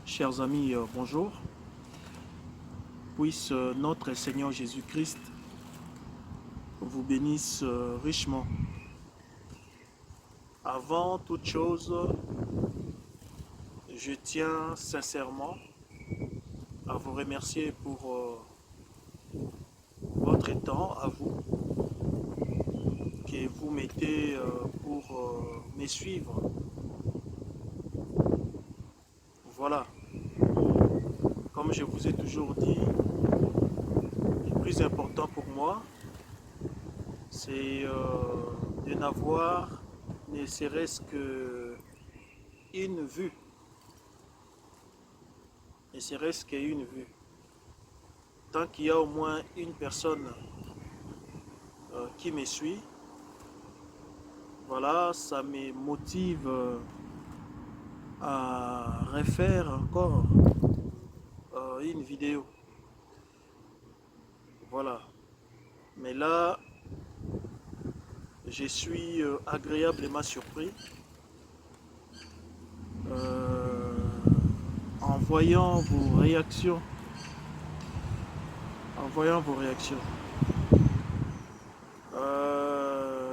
Chers amis, bonjour. Puisse notre Seigneur Jésus-Christ vous bénisse richement. Avant toute chose, je tiens sincèrement à vous remercier pour votre temps, à vous, que vous mettez pour me suivre. Voilà, comme je vous ai toujours dit, le plus important pour moi, c'est de n'avoir ne serait-ce qu'une vue. Ne serait-ce qu'une vue. Tant qu'il y a au moins une personne qui me suit, voilà, ça me motive à refaire encore une vidéo. Voilà. Mais là, je suis agréablement surpris en voyant vos réactions. En voyant vos réactions.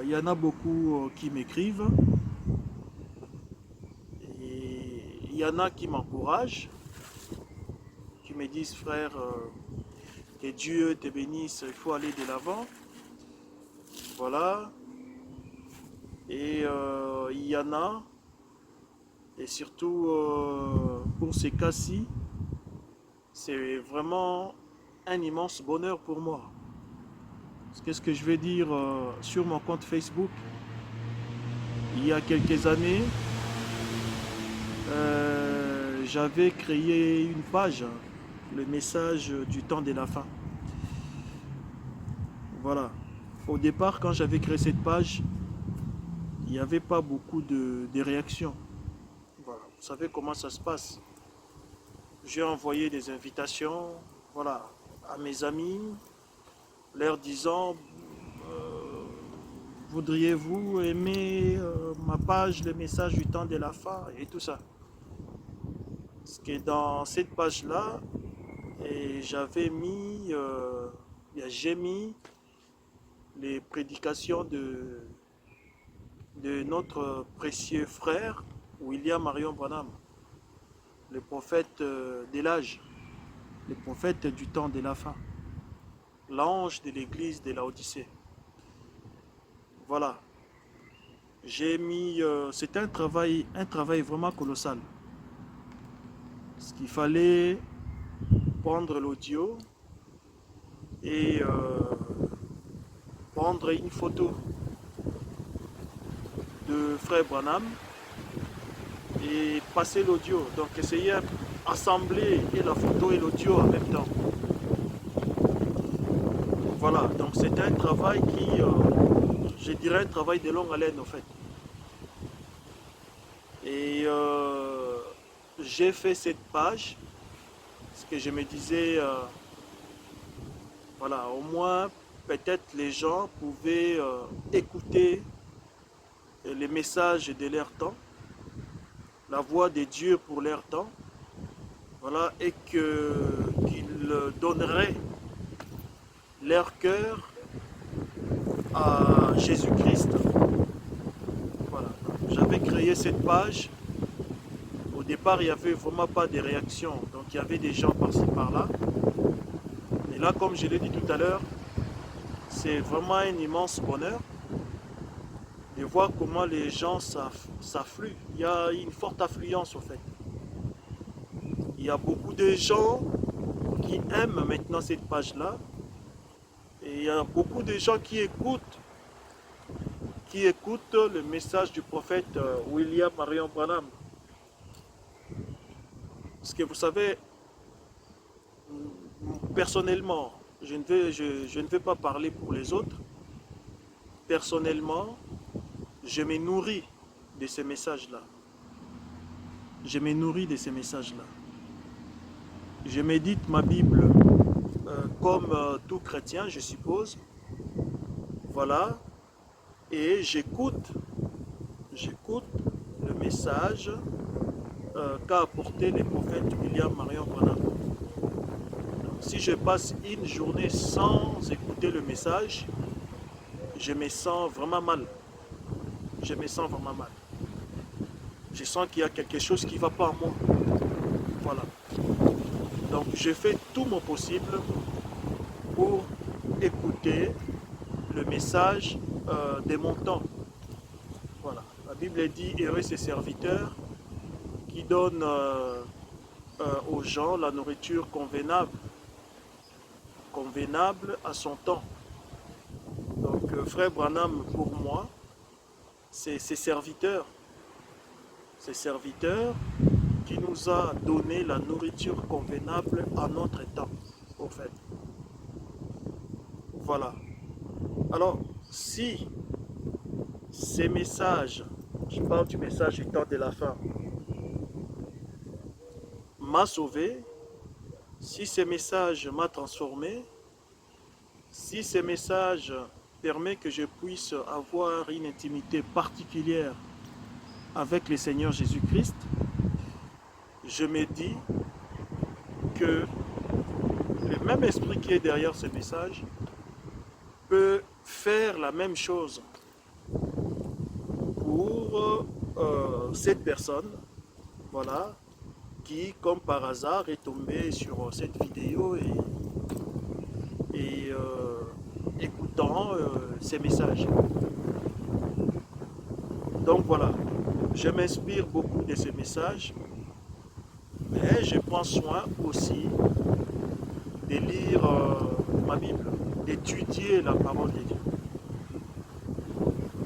Il y en a beaucoup qui m'écrivent. Et il y en a qui m'encouragent, qui me disent frère, que Dieu te bénisse, il faut aller de l'avant. Voilà. Et il y en a, et surtout pour ces cas-ci, c'est vraiment un immense bonheur pour moi. Qu'est-ce que je vais dire sur mon compte Facebook? Il y a quelques années, j'avais créé une page, le message du temps de la fin. Voilà. Au départ, quand j'avais créé cette page, il n'y avait pas beaucoup de réactions. Voilà. Vous savez comment ça se passe. J'ai envoyé des invitations, voilà, à mes amis, leur disant voudriez-vous aimer ma page, le message du temps de la fin et tout ça. Parce que dans cette page-là, j'avais mis, j'ai mis les prédications de notre précieux frère William Marion Branham, le prophète de l'âge, le prophète du temps de la fin, l'ange de l'église de Laodicée. Voilà. J'ai mis, c'était un travail vraiment colossal. Parce qu'il fallait prendre l'audio et prendre une photo de frère Branham et passer l'audio. Donc essayer d'assembler et la photo et l'audio en même temps. Voilà, donc c'était un travail qui, je dirais un travail de longue haleine en fait. Et j'ai fait cette page parce que je me disais, voilà, au moins peut-être les gens pouvaient écouter les messages de leur temps, la voix de Dieu pour leur temps, voilà, et qu'ils donneraient leur cœur à Jésus-Christ. Voilà. J'avais créé cette page. Au départ, il n'y avait vraiment pas de réaction. Donc il y avait des gens par-ci par-là. Et là, comme je l'ai dit tout à l'heure, c'est vraiment un immense bonheur de voir comment les gens s'affluent. Il y a une forte affluence en fait. Il y a beaucoup de gens qui aiment maintenant cette page-là. Et il y a beaucoup de gens qui écoutent le message du prophète William Marion Branham. Parce que vous savez, personnellement, je ne vais pas parler pour les autres. Personnellement, je me nourris de ces messages-là. Je me nourris de ces messages-là. Je médite ma Bible comme tout chrétien, je suppose. Voilà. Et j'écoute le message qu'a apporté les prophètes William Marion Branham. Donc, si je passe une journée sans écouter le message, je me sens vraiment mal. Je me sens vraiment mal. Je sens qu'il y a quelque chose qui ne va pas en moi. Voilà. Donc je fais tout mon possible pour écouter le message de mon temps. Voilà. La Bible dit, heureux ses serviteurs qui donnent aux gens la nourriture convenable à son temps. Donc frère Branham, pour moi, c'est ses serviteurs qui nous a donné la nourriture convenable à notre temps, au fait. Voilà. Alors, si ces messages, je parle du message du temps de la fin, m'a sauvé, si ces messages m'a transformé, si ces messages permettent que je puisse avoir une intimité particulière avec le Seigneur Jésus-Christ, je me dis que le même esprit qui est derrière ce message peut faire la même chose pour cette personne, voilà, qui, comme par hasard, est tombée sur cette vidéo et écoutant ces messages. Donc voilà, je m'inspire beaucoup de ces messages, mais je prends soin aussi de lire ma Bible, d'étudier la parole de Dieu.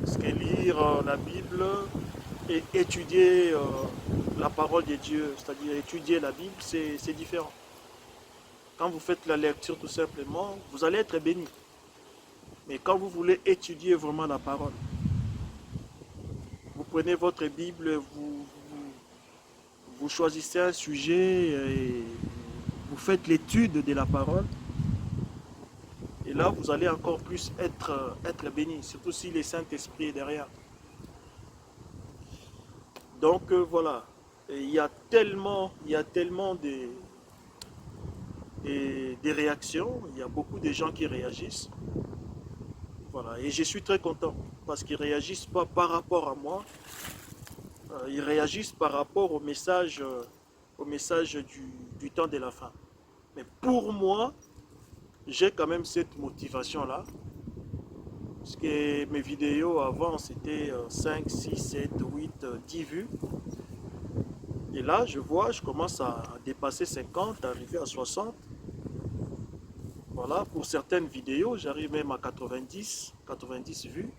Parce que lire la Bible et étudier la parole de Dieu, c'est-à-dire étudier la Bible, c'est différent. Quand vous faites la lecture tout simplement, vous allez être béni. Mais quand vous voulez étudier vraiment la parole, vous prenez votre Bible, vous choisissez un sujet et vous faites l'étude de la parole. Et là, vous allez encore plus être béni, surtout si le Saint-Esprit est derrière. Donc voilà, et il y a tellement des réactions, il y a beaucoup de gens qui réagissent. Voilà, et je suis très content parce qu'ils ne réagissent pas par rapport à moi, ils réagissent par rapport au message du temps de la fin. Mais pour moi, j'ai quand même cette motivation-là. Parce que mes vidéos avant, c'était 5, 6, 7, 8, 10 vues. Et là, je vois, je commence à dépasser 50, arriver à 60. Voilà, pour certaines vidéos, j'arrive même à 90 vues.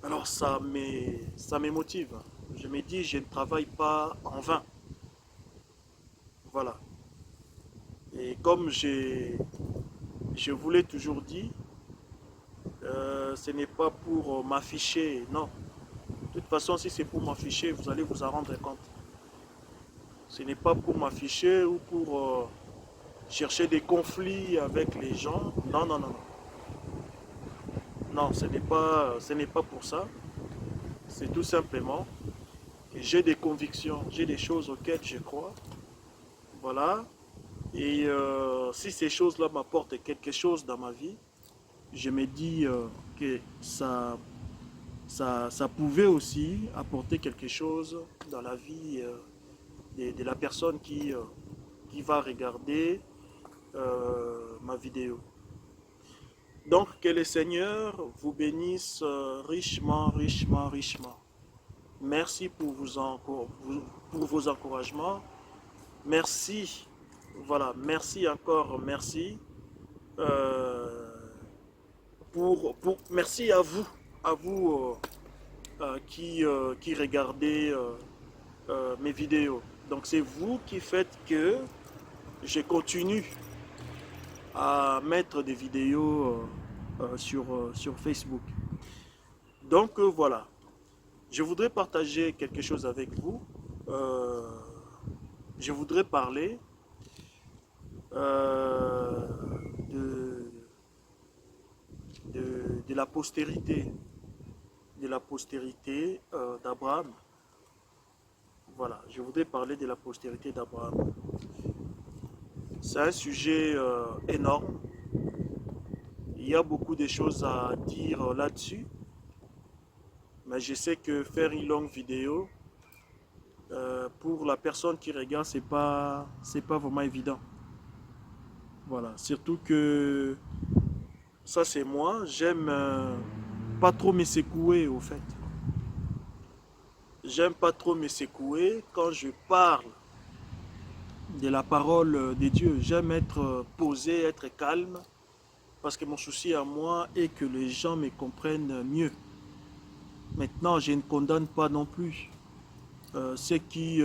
Alors ça me motive. Je me dis, je ne travaille pas en vain. Voilà. Et comme je vous l'ai toujours dit, ce n'est pas pour m'afficher, non. De toute façon, si c'est pour m'afficher, vous allez vous en rendre compte. Ce n'est pas pour m'afficher ou pour chercher des conflits avec les gens. Non, non, non, non. Non, ce n'est pas pour ça. C'est tout simplement que j'ai des convictions, j'ai des choses auxquelles je crois. Voilà. Et si ces choses-là m'apportent quelque chose dans ma vie, je me dis que ça pouvait aussi apporter quelque chose dans la vie de la personne qui va regarder ma vidéo. Donc que le Seigneur vous bénisse richement, richement, richement. Merci pour vos encouragements. Merci, voilà, merci encore, merci. Euh, merci à vous qui regardez mes vidéos. Donc c'est vous qui faites que je continue à mettre des vidéos sur Facebook. Donc voilà, je voudrais partager quelque chose avec vous. Euh, je voudrais parler euh, de, de la postérité, d'Abraham. Voilà, je voudrais parler de la postérité d'Abraham. C'est un sujet énorme. Il y a beaucoup de choses à dire là-dessus. Mais je sais que faire une longue vidéo, pour la personne qui regarde, c'est pas vraiment évident. Voilà, surtout que ça c'est moi, j'aime pas trop me secouer au fait. J'aime pas trop me secouer quand je parle de la parole de Dieu. J'aime être posé, être calme, parce que mon souci à moi est que les gens me comprennent mieux. Maintenant, je ne condamne pas non plus ceux qui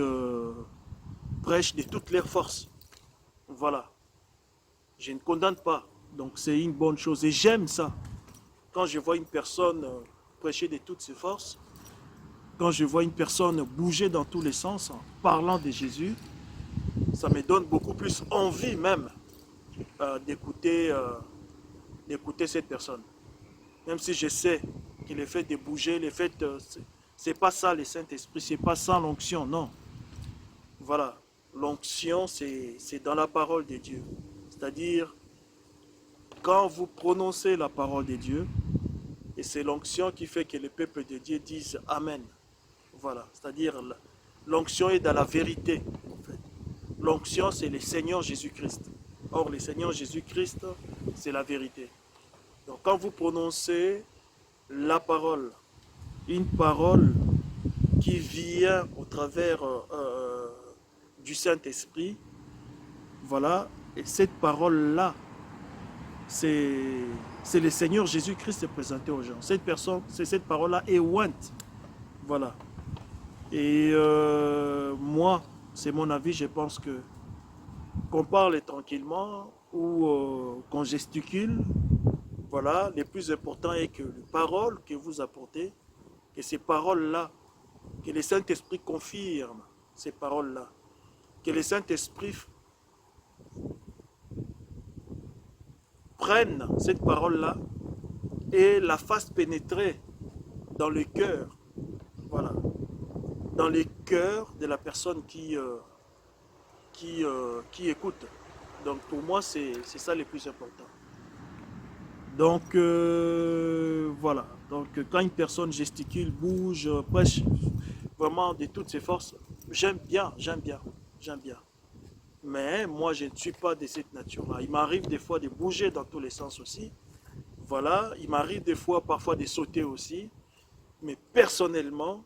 prêchent de toutes leurs forces. Voilà, je ne condamne pas. Donc c'est une bonne chose et j'aime ça. Quand je vois une personne prêcher de toutes ses forces, quand je vois une personne bouger dans tous les sens en parlant de Jésus, ça me donne beaucoup plus envie même d'écouter cette personne. Même si je sais que le fait de bouger, le fait, c'est pas ça le Saint-Esprit, c'est pas ça l'onction, non. Voilà, l'onction c'est dans la parole de Dieu. C'est-à-dire, quand vous prononcez la parole de Dieu, et c'est l'onction qui fait que le peuple de Dieu dise Amen. Voilà, c'est-à-dire l'onction est dans la vérité. En fait. L'onction, c'est le Seigneur Jésus-Christ. Or, le Seigneur Jésus-Christ, c'est la vérité. Donc, quand vous prononcez la parole, une parole qui vient au travers du Saint-Esprit, voilà, et cette parole-là, c'est le Seigneur Jésus-Christ présenté aux gens. Cette personne, c'est cette parole-là est ointe. Voilà. Et moi, c'est mon avis, je pense que qu'on parle tranquillement ou qu'on gesticule, voilà, le plus important est que les paroles que vous apportez, que ces paroles-là, que le Saint-Esprit confirme ces paroles-là, que le Saint-Esprit prenne cette parole-là et la fasse pénétrer dans le cœur, voilà, dans le cœur de la personne qui écoute. Donc pour moi, c'est ça le plus important. Donc voilà. Donc quand une personne gesticule, bouge, prêche vraiment de toutes ses forces, j'aime bien, j'aime bien, j'aime bien. Mais moi, je ne suis pas de cette nature-là. Il m'arrive des fois de bouger dans tous les sens aussi. Voilà, il m'arrive des fois parfois de sauter aussi. Mais personnellement,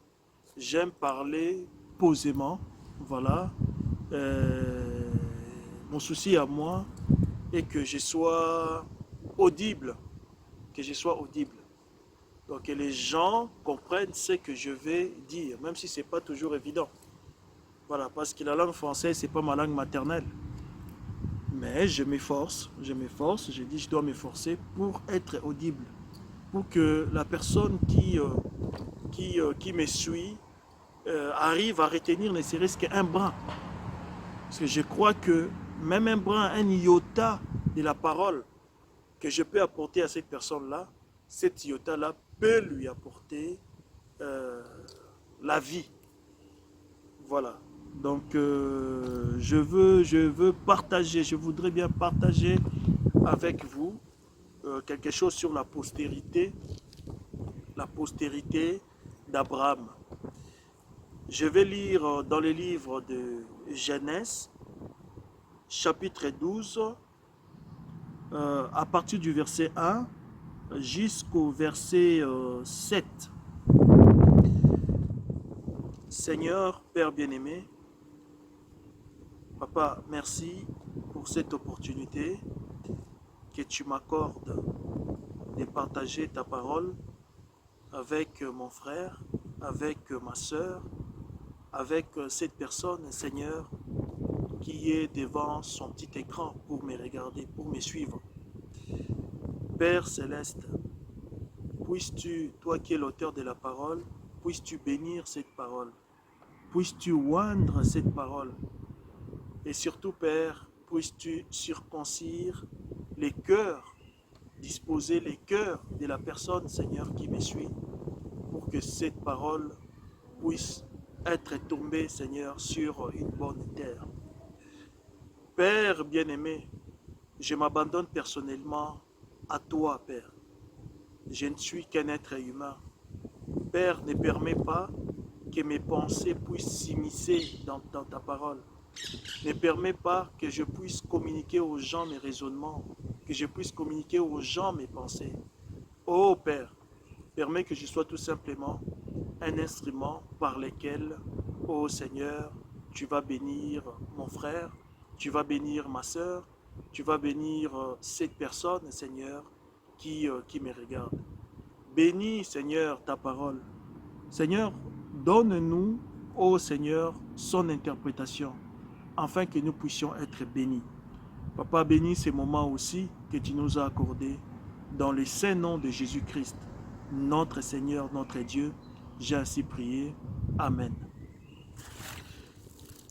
j'aime parler posément. Voilà. Mon souci à moi est que je sois audible. Que je sois audible. Donc que les gens comprennent ce que je vais dire, même si ce n'est pas toujours évident. Voilà, parce que la langue française, ce n'est pas ma langue maternelle. Mais je m'efforce, je dis je dois m'efforcer pour être audible. Pour que la personne qui me suit arrive à retenir ne serait-ce qu'un brin. Parce que je crois que même un brin, un iota de la parole que je peux apporter à cette personne-là, cet iota-là peut lui apporter la vie. Voilà. Donc je veux partager, je voudrais bien partager avec vous quelque chose sur la postérité d'Abraham. Je vais lire dans les livres de Genèse, chapitre 12, à partir du verset 1 jusqu'au verset 7. Seigneur, Père bien-aimé, Papa, merci pour cette opportunité que tu m'accordes de partager ta parole avec mon frère, avec ma soeur, avec cette personne, Seigneur, qui est devant son petit écran pour me regarder, pour me suivre. Père Céleste, puisses-tu, toi qui es l'auteur de la parole, puisses-tu bénir cette parole, puisses-tu oindre cette parole, et surtout, Père, puisses-tu circoncire les cœurs, disposer les cœurs de la personne, Seigneur, qui me suit, pour que cette parole puisse être tombé, Seigneur, sur une bonne terre. Père bien-aimé, je m'abandonne personnellement à toi, Père. Je ne suis qu'un être humain. Père, ne permets pas que mes pensées puissent s'immiscer dans ta parole. Ne permets pas que je puisse communiquer aux gens mes raisonnements, que je puisse communiquer aux gens mes pensées. Oh Père, permets que je sois tout simplement un instrument par lequel, oh Seigneur, tu vas bénir mon frère, tu vas bénir ma soeur, tu vas bénir cette personne, Seigneur, qui me regarde. Bénis, Seigneur, ta parole. Seigneur, donne-nous, ô Seigneur, son interprétation, afin que nous puissions être bénis. Papa, bénis ces moments aussi que tu nous as accordés, dans le saint nom de Jésus-Christ, notre Seigneur, notre Dieu. J'ai ainsi prié. Amen.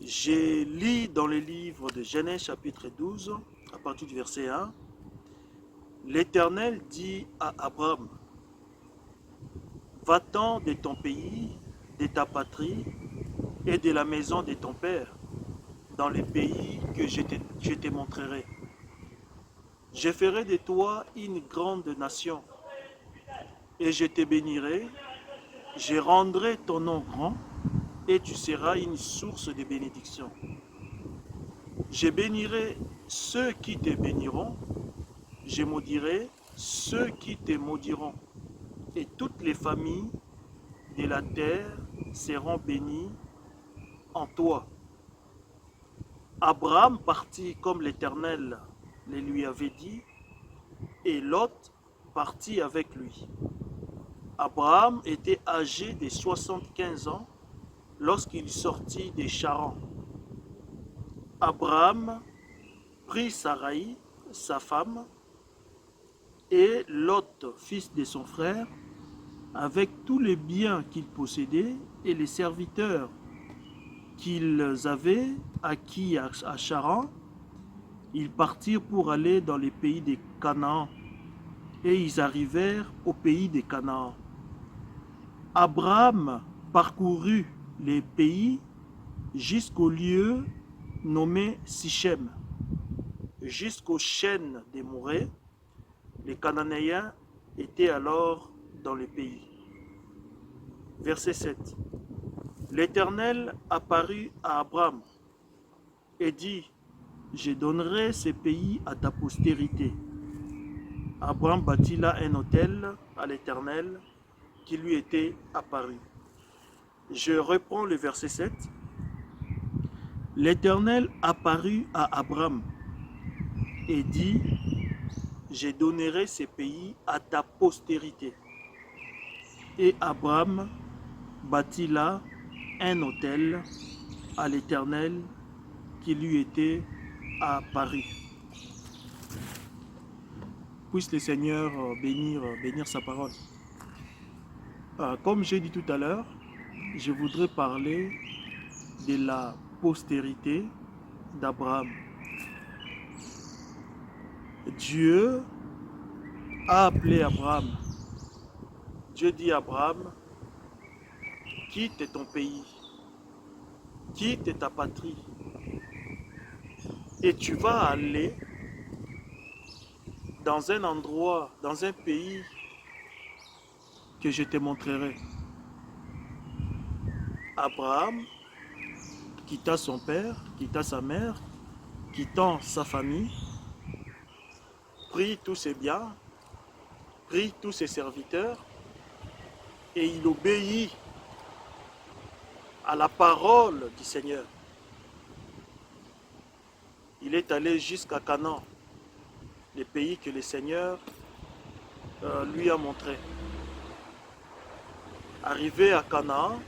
J'ai lu dans le livre de Genèse chapitre 12, à partir du verset 1, l'Éternel dit à Abraham, va-t'en de ton pays, de ta patrie et de la maison de ton père, dans le pays que je te montrerai. Je ferai de toi une grande nation, et je te bénirai, je rendrai ton nom grand, et tu seras une source de bénédiction. Je bénirai ceux qui te béniront, je maudirai ceux qui te maudiront, et toutes les familles de la terre seront bénies en toi. Abraham partit comme l'Éternel le lui avait dit, et Lot partit avec lui. Abraham était âgé de 75 ans lorsqu'il sortit de Charan. Abraham prit Sarai, sa femme, et Lot, fils de son frère, avec tous les biens qu'ils possédaient et les serviteurs qu'ils avaient acquis à Charan. Ils partirent pour aller dans les pays des Canaan, et ils arrivèrent au pays des Canaan. Abraham parcourut les pays jusqu'au lieu nommé Sichem, jusqu'aux chênes des Morées. Les Cananéens étaient alors dans le pays. Verset 7. L'Éternel apparut à Abraham et dit, je donnerai ces pays à ta postérité. Abraham bâtit là un autel à l'Éternel qui lui était apparu. Je reprends le verset 7. L'Éternel apparut à Abraham et dit, je donnerai ces pays à ta postérité. Et Abraham bâtit là un autel à l'Éternel qui lui était apparu. Puisse le Seigneur bénir sa parole. Comme j'ai dit tout à l'heure, je voudrais parler de la postérité d'Abraham. Dieu a appelé Abraham. Dieu dit à Abraham, quitte ton pays, quitte ta patrie, et tu vas aller dans un endroit, dans un pays que je te montrerai. Abraham quitta son père, quitta sa mère, quittant sa famille, prit tous ses biens, prit tous ses serviteurs, et il obéit à la parole du Seigneur. Il est allé jusqu'à Canaan, le pays que le Seigneur lui a montré. Arrivé à Canaan,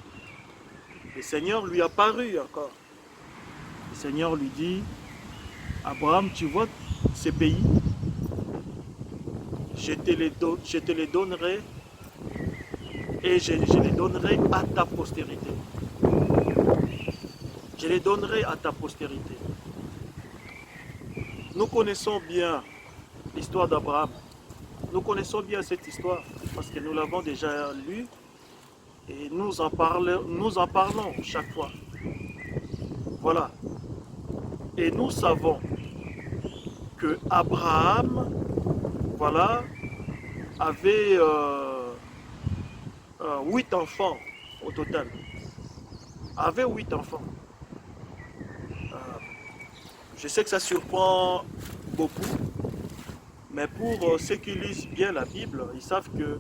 le Seigneur lui apparut encore. Le Seigneur lui dit, Abraham, tu vois ces pays, je te les donnerai et je les donnerai à ta postérité. Je les donnerai à ta postérité. Nous connaissons bien l'histoire d'Abraham. Nous connaissons bien cette histoire parce que nous l'avons déjà lue Et nous en parlons chaque fois. Voilà. Et nous savons que Abraham, voilà, avait 8 enfants au total. Avait 8 enfants. Je sais que ça surprend beaucoup, mais pour ceux qui lisent bien la Bible, ils savent que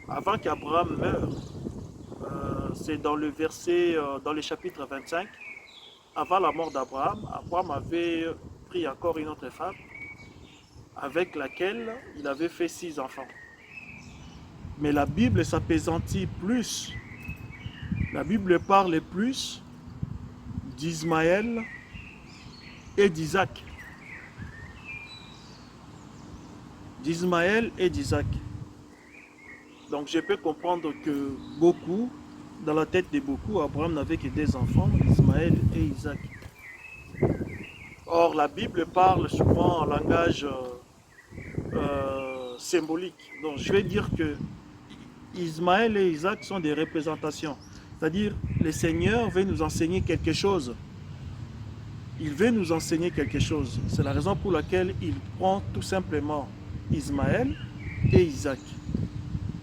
avant qu'Abraham meure, c'est dans le verset, dans le chapitre 25, avant la mort d'Abraham, Abraham avait pris encore une autre femme avec laquelle il avait fait 6 enfants. Mais la Bible s'apaisantit plus. La Bible parle plus d'Ismaël et d'Isaac. D'Ismaël et d'Isaac. Donc je peux comprendre que beaucoup, dans la tête de beaucoup, Abraham n'avait que 2 enfants, Ismaël et Isaac. Or la Bible parle souvent en langage symbolique. Donc je vais dire que Ismaël et Isaac sont des représentations. C'est-à-dire, le Seigneur veut nous enseigner quelque chose. Il veut nous enseigner quelque chose. C'est la raison pour laquelle il prend tout simplement Ismaël et Isaac.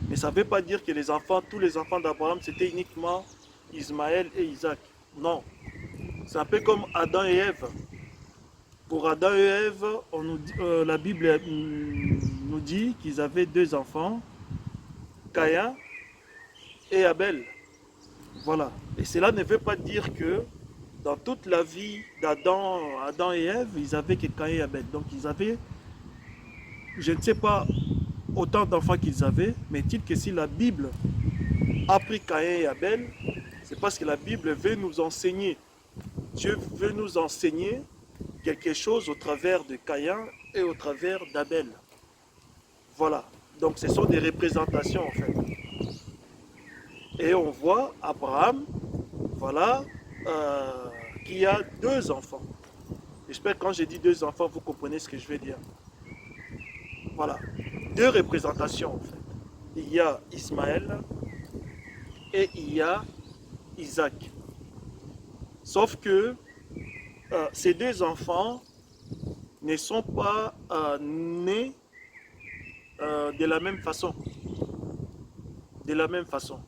Mais ça ne veut pas dire que les enfants, tous les enfants d'Abraham, c'était uniquement Ismaël et Isaac. Non. C'est un peu comme Adam et Ève. Pour Adam et Ève, la Bible nous dit qu'ils avaient 2 enfants, Caïn et Abel. Voilà. Et cela ne veut pas dire que dans toute la vie Adam et Ève, ils avaient que Caïn et Abel. Donc ils avaient, je ne sais pas autant d'enfants qu'ils avaient, mais dit que si la Bible a pris Caïn et Abel, c'est parce que la Bible veut nous enseigner. Dieu veut nous enseigner quelque chose au travers de Caïn et au travers d'Abel. Voilà. Donc ce sont des représentations en fait. Et on voit Abraham, voilà, qui a 2 enfants. J'espère que quand j'ai dit 2 enfants, vous comprenez ce que je veux dire. Voilà. 2 représentations en fait. Il y a Ismaël et il y a Isaac. Sauf que ces 2 enfants ne sont pas nés de la même façon. De la même façon.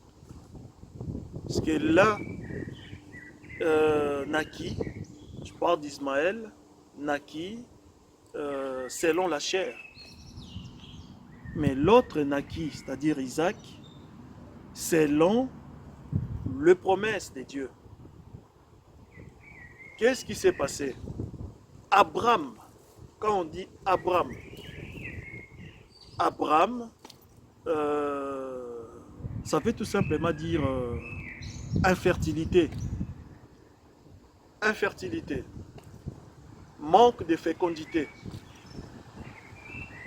Parce que l'un naquit, je parle d'Ismaël, naquit selon la chair. Mais l'autre naquit, c'est-à-dire Isaac, selon les promesses de Dieu. Qu'est-ce qui s'est passé? Abraham, quand on dit Abraham, ça veut tout simplement dire infertilité. Infertilité. Manque de fécondité.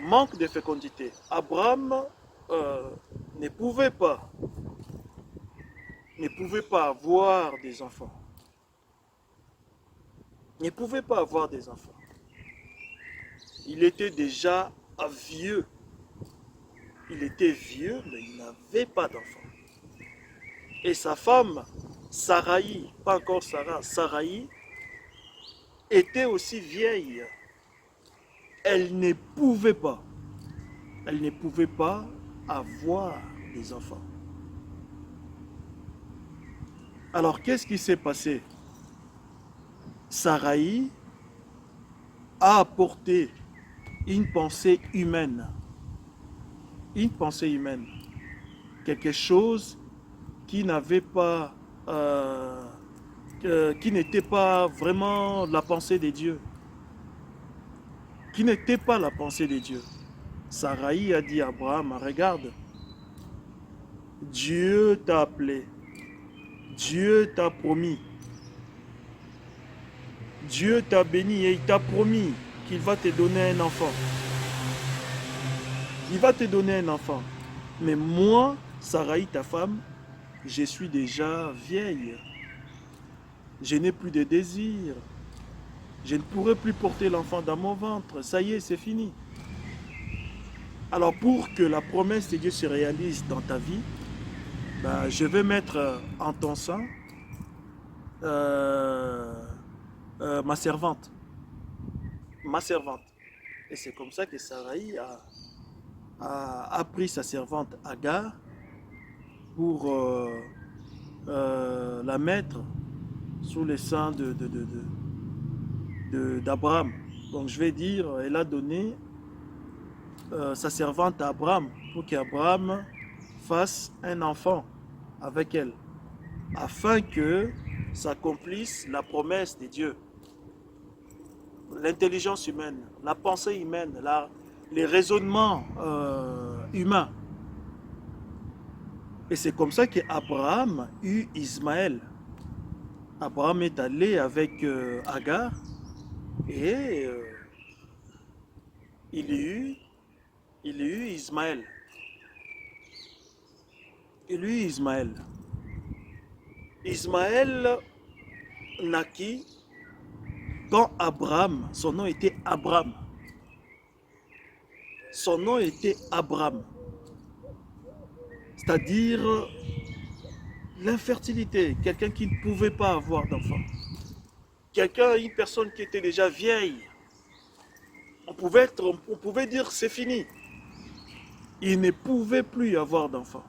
Manque de fécondité. Abraham ne pouvait pas avoir des enfants. Ne pouvait pas avoir des enfants. Il était déjà vieux. Il était vieux, mais il n'avait pas d'enfants. Et sa femme, Saraï, pas encore Sarah, Saraï, était aussi vieille. Elle ne pouvait pas avoir des enfants. Alors qu'est-ce qui s'est passé? Saraï a apporté une pensée humaine. Une pensée humaine. Quelque chose qui n'avait pas, qui n'était pas vraiment la pensée de Dieu. Qui n'était pas la pensée de Dieu. Saraï a dit à Abraham, regarde, Dieu t'a appelé, Dieu t'a promis, Dieu t'a béni et il t'a promis qu'il va te donner un enfant. Il va te donner un enfant. Mais moi, Saraï, ta femme, je suis déjà vieille. Je n'ai plus de désir. Je ne pourrai plus porter l'enfant dans mon ventre. Ça y est, c'est fini. Alors pour que la promesse de Dieu se réalise dans ta vie, ben, je vais mettre en ton sein euh, ma servante. Ma servante. Et c'est comme ça que Sarai a pris sa servante Agar pour la mettre sous les seins d'Abraham. Donc je vais dire, elle a donné sa servante à Abraham pour qu'Abraham fasse un enfant avec elle, afin que s'accomplisse la promesse de Dieu. L'intelligence humaine, la pensée humaine, les raisonnements humains. Et c'est comme ça qu'Abraham eut Ismaël. Abraham est allé avec Agar et il y eut Ismaël. Il eut Ismaël. Ismaël naquit quand Abraham, son nom était Abraham. Son nom était Abraham. C'est-à-dire l'infertilité, quelqu'un qui ne pouvait pas avoir d'enfant. Une personne qui était déjà vieille. On pouvait dire c'est fini. Il ne pouvait plus avoir d'enfant.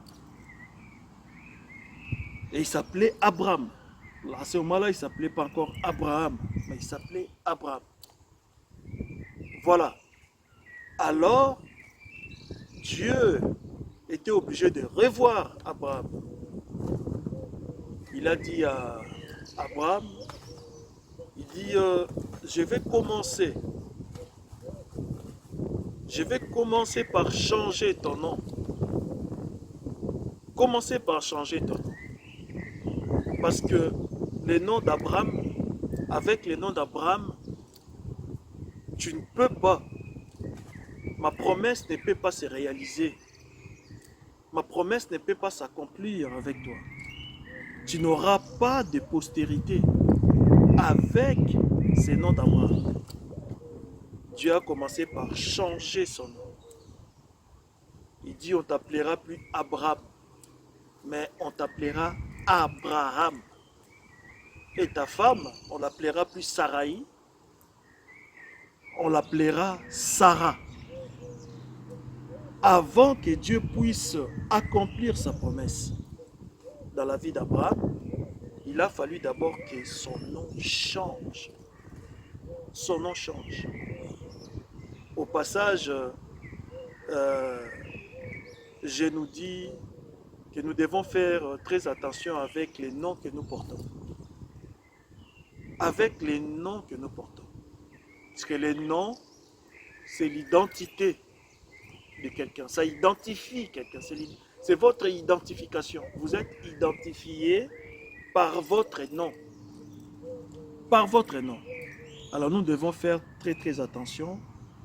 Et il s'appelait Abraham. À ce moment-là, il ne s'appelait pas encore Abraham, mais il s'appelait Abraham. Voilà. Alors, Dieu était obligé de revoir Abraham. Il a dit à Abraham, il dit, je vais commencer par changer ton nom. Commencez par changer ton nom. Parce que le nom d'Abraham, avec le nom d'Abraham, tu ne peux pas. Ma promesse ne peut pas se réaliser. Ma promesse ne peut pas s'accomplir avec toi. Tu n'auras pas de postérité avec ce nom d'Abraham. Dieu a commencé par changer son nom. Il dit on t'appellera plus Abraham, mais on t'appellera Abraham. Et ta femme, on l'appellera plus Sarai, on l'appellera Sarah. Avant que Dieu puisse accomplir sa promesse dans la vie d'Abraham, il a fallu d'abord que son nom change. Son nom change. Au passage, je nous dis que nous devons faire très attention avec les noms que nous portons. Avec les noms que nous portons. Parce que les noms, c'est l'identité de quelqu'un. Ça identifie quelqu'un. C'est votre identification. Vous êtes identifié par votre nom. Par votre nom. Alors nous devons faire très très attention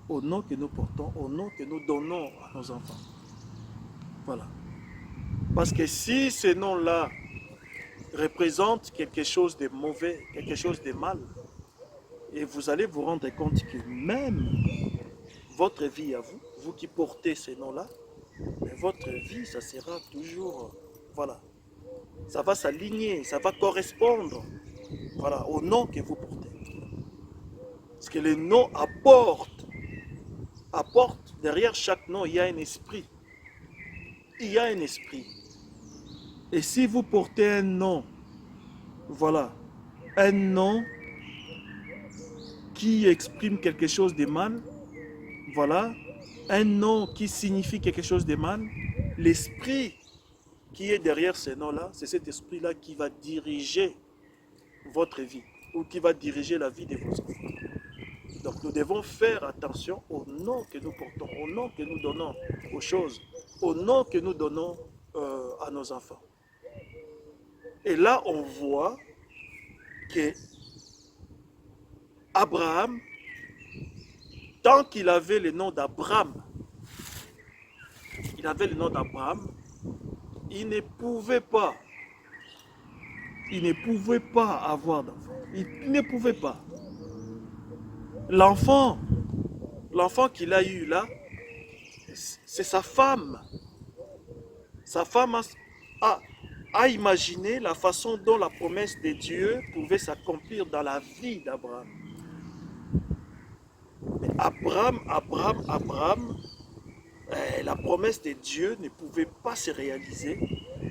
au nom que nous portons, au nom que nous donnons à nos enfants. Voilà. Parce que si ces noms-là représentent quelque chose de mauvais, quelque chose de mal, et vous allez vous rendre compte que même votre vie à vous, vous qui portez ces noms-là, votre vie, ça sera toujours, voilà, ça va s'aligner, ça va correspondre, voilà, au nom que vous portez. Parce que les noms apportent, derrière chaque nom, il y a un esprit. Il y a un esprit. Et si vous portez un nom, voilà, un nom qui exprime quelque chose de mal, voilà, un nom qui signifie quelque chose de mal, l'esprit qui est derrière ce nom-là, c'est cet esprit-là qui va diriger votre vie ou qui va diriger la vie de vos enfants. Donc nous devons faire attention au nom que nous portons, au nom que nous donnons aux choses, au nom que nous donnons à nos enfants. Et là, on voit que Abraham, tant qu'il avait le nom d'Abraham, il ne pouvait pas avoir d'enfant. Il ne pouvait pas. L'enfant qu'il a eu là, c'est sa femme. Sa femme à imaginer la façon dont la promesse de Dieu pouvait s'accomplir dans la vie d'Abraham. Mais Abraham, la promesse de Dieu ne pouvait pas se réaliser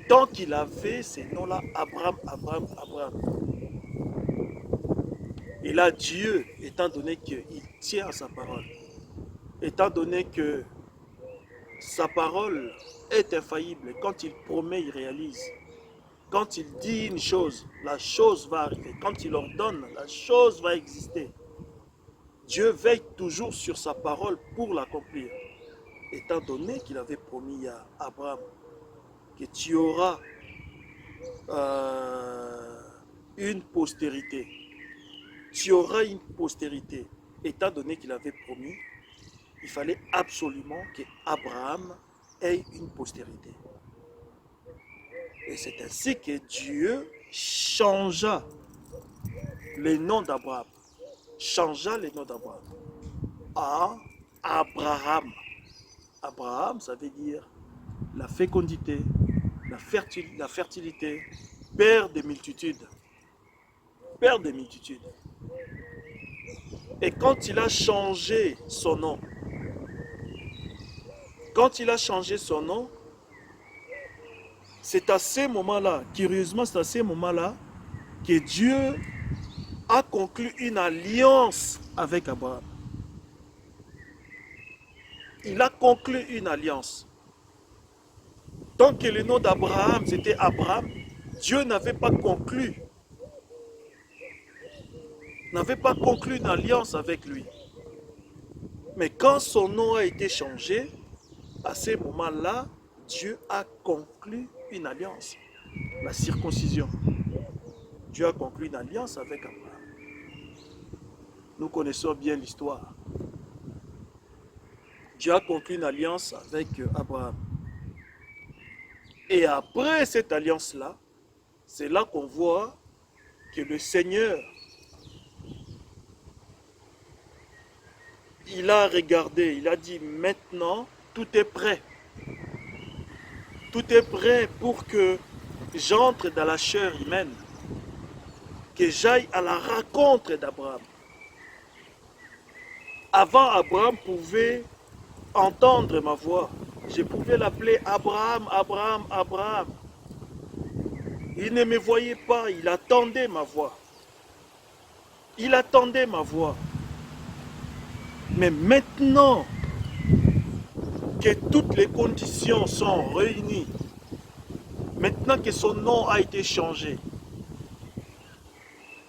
tant qu'il avait ces noms-là, Abraham. Et là, Dieu, étant donné qu'il tient à sa parole, étant donné que sa parole est infaillible, quand il promet, il réalise. Quand il dit une chose, la chose va arriver. Quand il ordonne, la chose va exister. Dieu veille toujours sur sa parole pour l'accomplir. Étant donné qu'il avait promis à Abraham que tu auras une postérité. Tu auras une postérité. Étant donné qu'il avait promis, il fallait absolument qu'Abraham ait une postérité. Et c'est ainsi que Dieu changea le nom d'Abraham. Changea le nom d'Abraham à Abraham. Abraham, ça veut dire la fécondité, la fertilité, père des multitudes. Père des multitudes. Et quand il a changé son nom, c'est à ce moment-là, curieusement, c'est à ce moment-là que Dieu a conclu une alliance avec Abraham. Il a conclu une alliance. Tant que le nom d'Abraham, c'était Abraham, Dieu n'avait pas conclu une alliance avec lui. Mais quand son nom a été changé, à ce moment-là, Dieu a conclu une alliance. La circoncision. Dieu a conclu une alliance avec Abraham. Nous connaissons bien l'histoire. Dieu a conclu une alliance avec Abraham. Et après cette alliance-là, c'est là qu'on voit que le Seigneur, il a regardé, il a dit maintenant, tout est prêt. Tout est prêt pour que j'entre dans la chair humaine, que j'aille à la rencontre d'Abraham. Avant, Abraham pouvait entendre ma voix. Je pouvais l'appeler Abraham, Abraham, Abraham. Il ne me voyait pas, il attendait ma voix. Il attendait ma voix. Mais maintenant que toutes les conditions sont réunies, maintenant que son nom a été changé,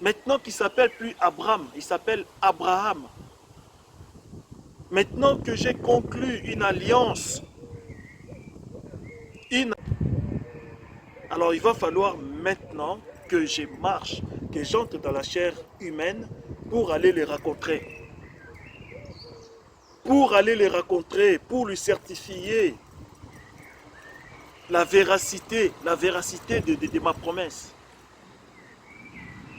maintenant qu'il ne s'appelle plus Abraham, il s'appelle Abraham. Maintenant que j'ai conclu une alliance, alors il va falloir maintenant que je marche, que j'entre dans la chair humaine pour aller les rencontrer. Pour aller les rencontrer, pour lui certifier la véracité de ma promesse.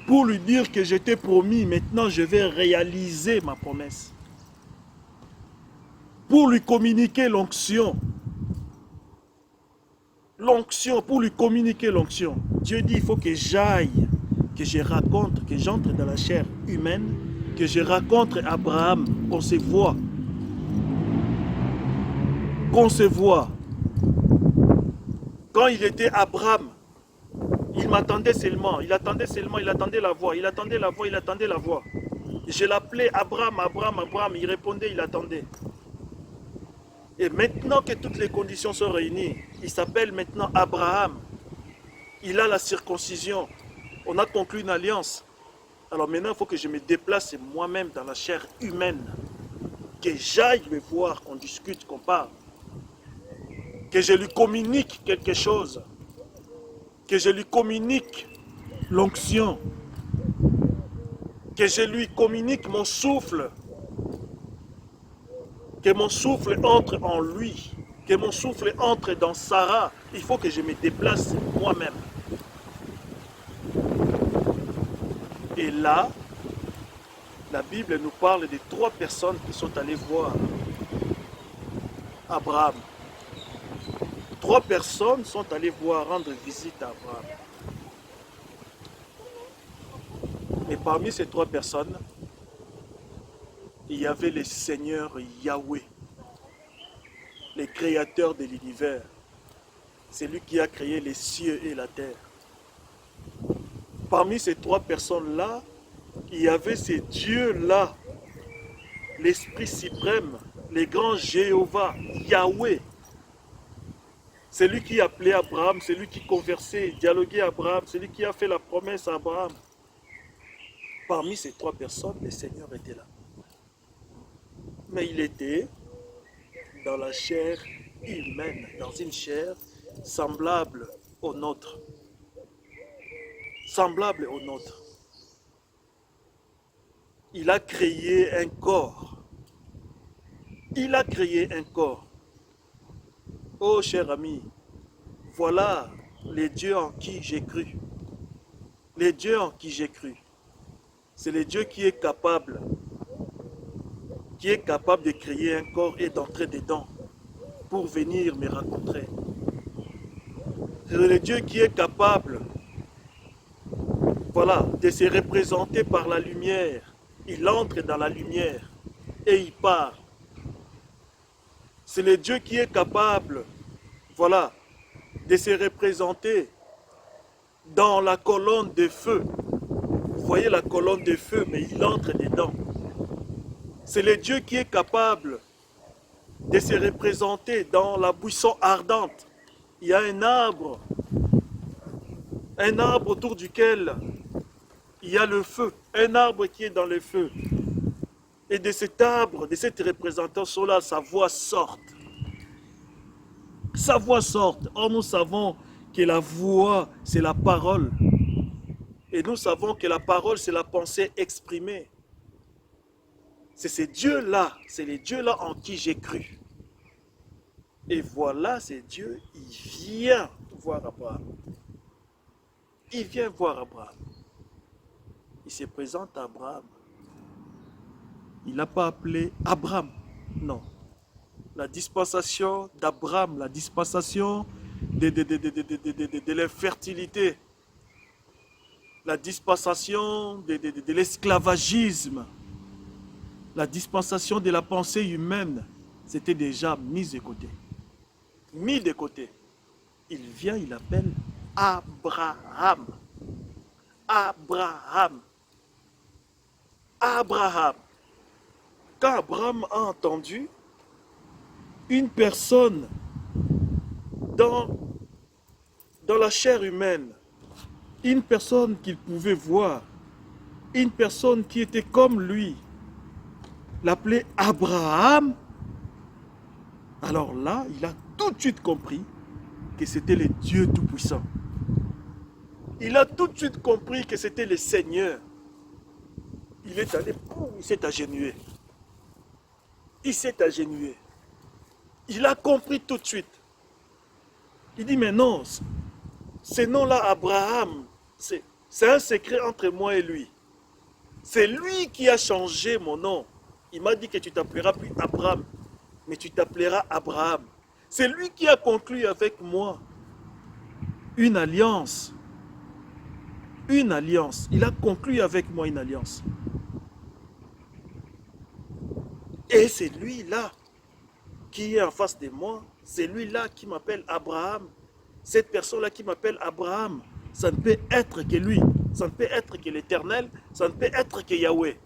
Pour lui dire que je t'ai promis, maintenant je vais réaliser ma promesse. Pour lui communiquer l'onction. L'onction, pour lui communiquer l'onction. Dieu dit, il faut que j'aille, que je raconte, que j'entre dans la chair humaine, que je rencontre Abraham, qu'on se voit. Qu'on se voit. Quand il était Abraham, il m'attendait seulement, il attendait la voix, il attendait la voix. Je l'appelais Abraham, Abraham, Abraham, il répondait, il attendait. Et maintenant que toutes les conditions sont réunies, il s'appelle maintenant Abraham. Il a la circoncision. On a conclu une alliance. Alors maintenant, il faut que je me déplace moi-même dans la chair humaine. Que j'aille le voir, qu'on discute, qu'on parle. Que je lui communique quelque chose. Que je lui communique l'onction. Que je lui communique mon souffle. Que mon souffle entre en lui. Que mon souffle entre dans Sarah. Il faut que je me déplace moi-même. Et là, la Bible nous parle de 3 personnes qui sont allées voir Abraham. 3 personnes sont allées rendre visite à Abraham. Et parmi ces 3 personnes, il y avait le Seigneur Yahweh, le créateur de l'univers. C'est lui qui a créé les cieux et la terre. Parmi ces 3 personnes-là, il y avait ces dieux-là, l'Esprit suprême, les grands Jéhovah, Yahweh. C'est lui qui appelait Abraham, c'est lui qui conversait, dialoguait Abraham, c'est lui qui a fait la promesse à Abraham. Parmi ces 3 personnes, le Seigneur était là. Mais il était dans la chair humaine, dans une chair semblable au nôtre. Semblable au nôtre. Il a créé un corps. Il a créé un corps. Oh cher ami, voilà les dieux en qui j'ai cru. Les dieux en qui j'ai cru. C'est le Dieu qui est capable de créer un corps et d'entrer dedans pour venir me rencontrer. C'est le Dieu qui est capable, voilà, de se représenter par la lumière. Il entre dans la lumière et il part. C'est le Dieu qui est capable, voilà, de se représenter dans la colonne de feu. Vous voyez la colonne de feu, mais il entre dedans. C'est le Dieu qui est capable de se représenter dans la buisson ardente. Il y a un arbre autour duquel il y a le feu, un arbre qui est dans le feu. Et de cet arbre, de cette représentation-là, sa voix sort. Sa voix sort. Or, nous savons que la voix, c'est la parole. Et nous savons que la parole, c'est la pensée exprimée. C'est ces dieux-là, c'est les dieux-là en qui j'ai cru. Et voilà, ces dieux, il vient voir Abraham. Il vient voir Abraham. Il se présente à Abraham. Il n'a pas appelé Abraham, non. La dispensation d'Abraham, la dispensation de l'infertilité, la dispensation de l'esclavagisme, la dispensation de la pensée humaine, c'était déjà mis de côté. Mis de côté. Il vient, il appelle Abraham. Abraham. Abraham. Quand Abraham a entendu une personne dans la chair humaine, une personne qu'il pouvait voir, une personne qui était comme lui, l'appeler Abraham, alors là, il a tout de suite compris que c'était le Dieu Tout-Puissant. Il a tout de suite compris que c'était le Seigneur. Il est allé, il s'est agenouillé. Il s'est agenouillé. Il a compris tout de suite. Il dit, mais non, ce nom-là, Abraham, c'est un secret entre moi et lui. C'est lui qui a changé mon nom. Il m'a dit que tu t'appelleras plus Abraham, mais tu t'appelleras Abraham. C'est lui qui a conclu avec moi une alliance. Une alliance. Il a conclu avec moi une alliance. Et c'est lui-là qui est en face de moi. C'est lui-là qui m'appelle Abraham. Cette personne-là qui m'appelle Abraham, ça ne peut être que lui. Ça ne peut être que l'Éternel. Ça ne peut être que Yahweh.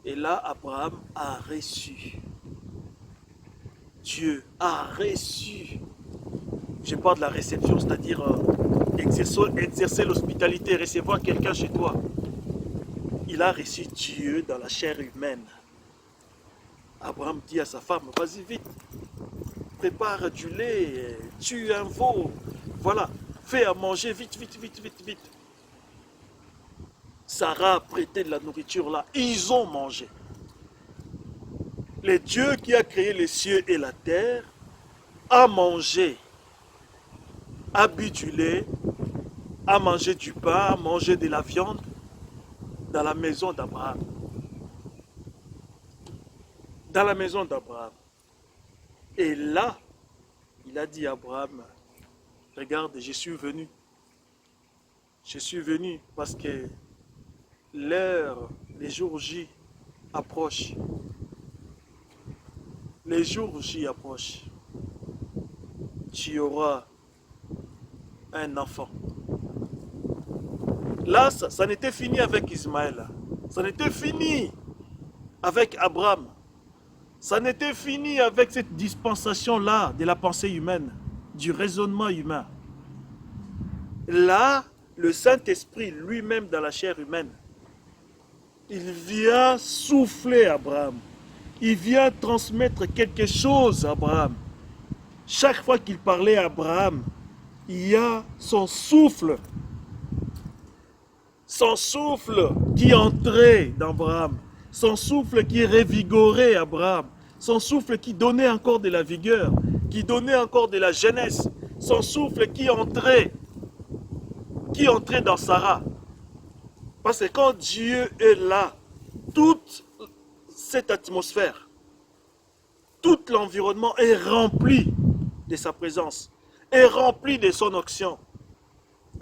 Et là, Abraham a reçu. Dieu a reçu. Je parle de la réception, c'est-à-dire exercer l'hospitalité, recevoir quelqu'un chez toi. Il a reçu Dieu dans la chair humaine. Abraham dit à sa femme, vas-y vite, prépare du lait, tue un veau, voilà, fais à manger vite, vite, vite, vite, vite. Sarah a prêté de la nourriture là, ils ont mangé. Le Dieu qui a créé les cieux et la terre a mangé, a bu du lait, a mangé du pain, a mangé de la viande dans la maison d'Abraham. Dans la maison d'Abraham. Et là, il a dit à Abraham, regarde, je suis venu. Je suis venu parce que l'heure, les jours J approchent. Les jours J approchent. Tu auras un enfant. Là, ça n'était fini avec Ismaël. Ça n'était fini avec Abraham. Ça n'était fini avec cette dispensation-là de la pensée humaine, du raisonnement humain. Là, le Saint-Esprit lui-même dans la chair humaine, il vient souffler à Abraham. Il vient transmettre quelque chose à Abraham. Chaque fois qu'il parlait à Abraham, il y a son souffle qui entrait dans Abraham, son souffle qui revigorait Abraham, son souffle qui donnait encore de la vigueur, qui donnait encore de la jeunesse, son souffle qui entrait dans Sarah. Parce que quand Dieu est là, toute cette atmosphère, tout l'environnement est rempli de sa présence, est rempli de son onction,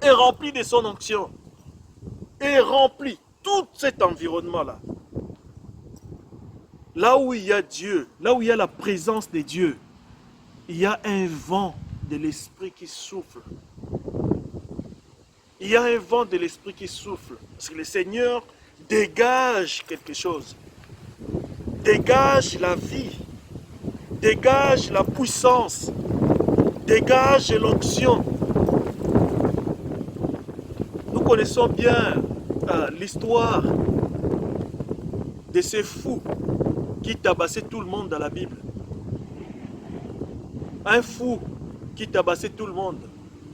est rempli de son onction, est rempli tout cet environnement-là. Là où il y a Dieu, là où il y a la présence de Dieu, il y a un vent de l'esprit qui souffle. Il y a un vent de l'esprit qui souffle. Parce que le Seigneur dégage quelque chose. Dégage la vie. Dégage la puissance. Dégage l'onction. Nous connaissons bien l'histoire de ces fous qui tabassaient tout le monde dans la Bible. Un fou qui tabassait tout le monde.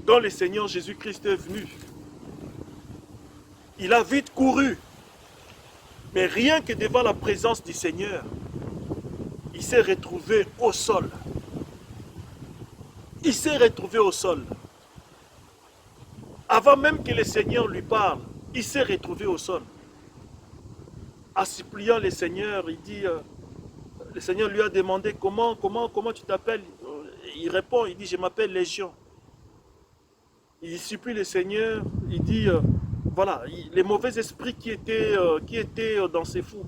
Quand le Seigneur Jésus-Christ est venu, il a vite couru. Mais rien que devant la présence du Seigneur, il s'est retrouvé au sol. Il s'est retrouvé au sol. Avant même que le Seigneur lui parle, il s'est retrouvé au sol. En suppliant le Seigneur, il dit, le Seigneur lui a demandé comment tu t'appelles. Il répond, il dit, je m'appelle Légion. Il supplie le Seigneur, il dit, voilà, les mauvais esprits qui étaient dans ces fous,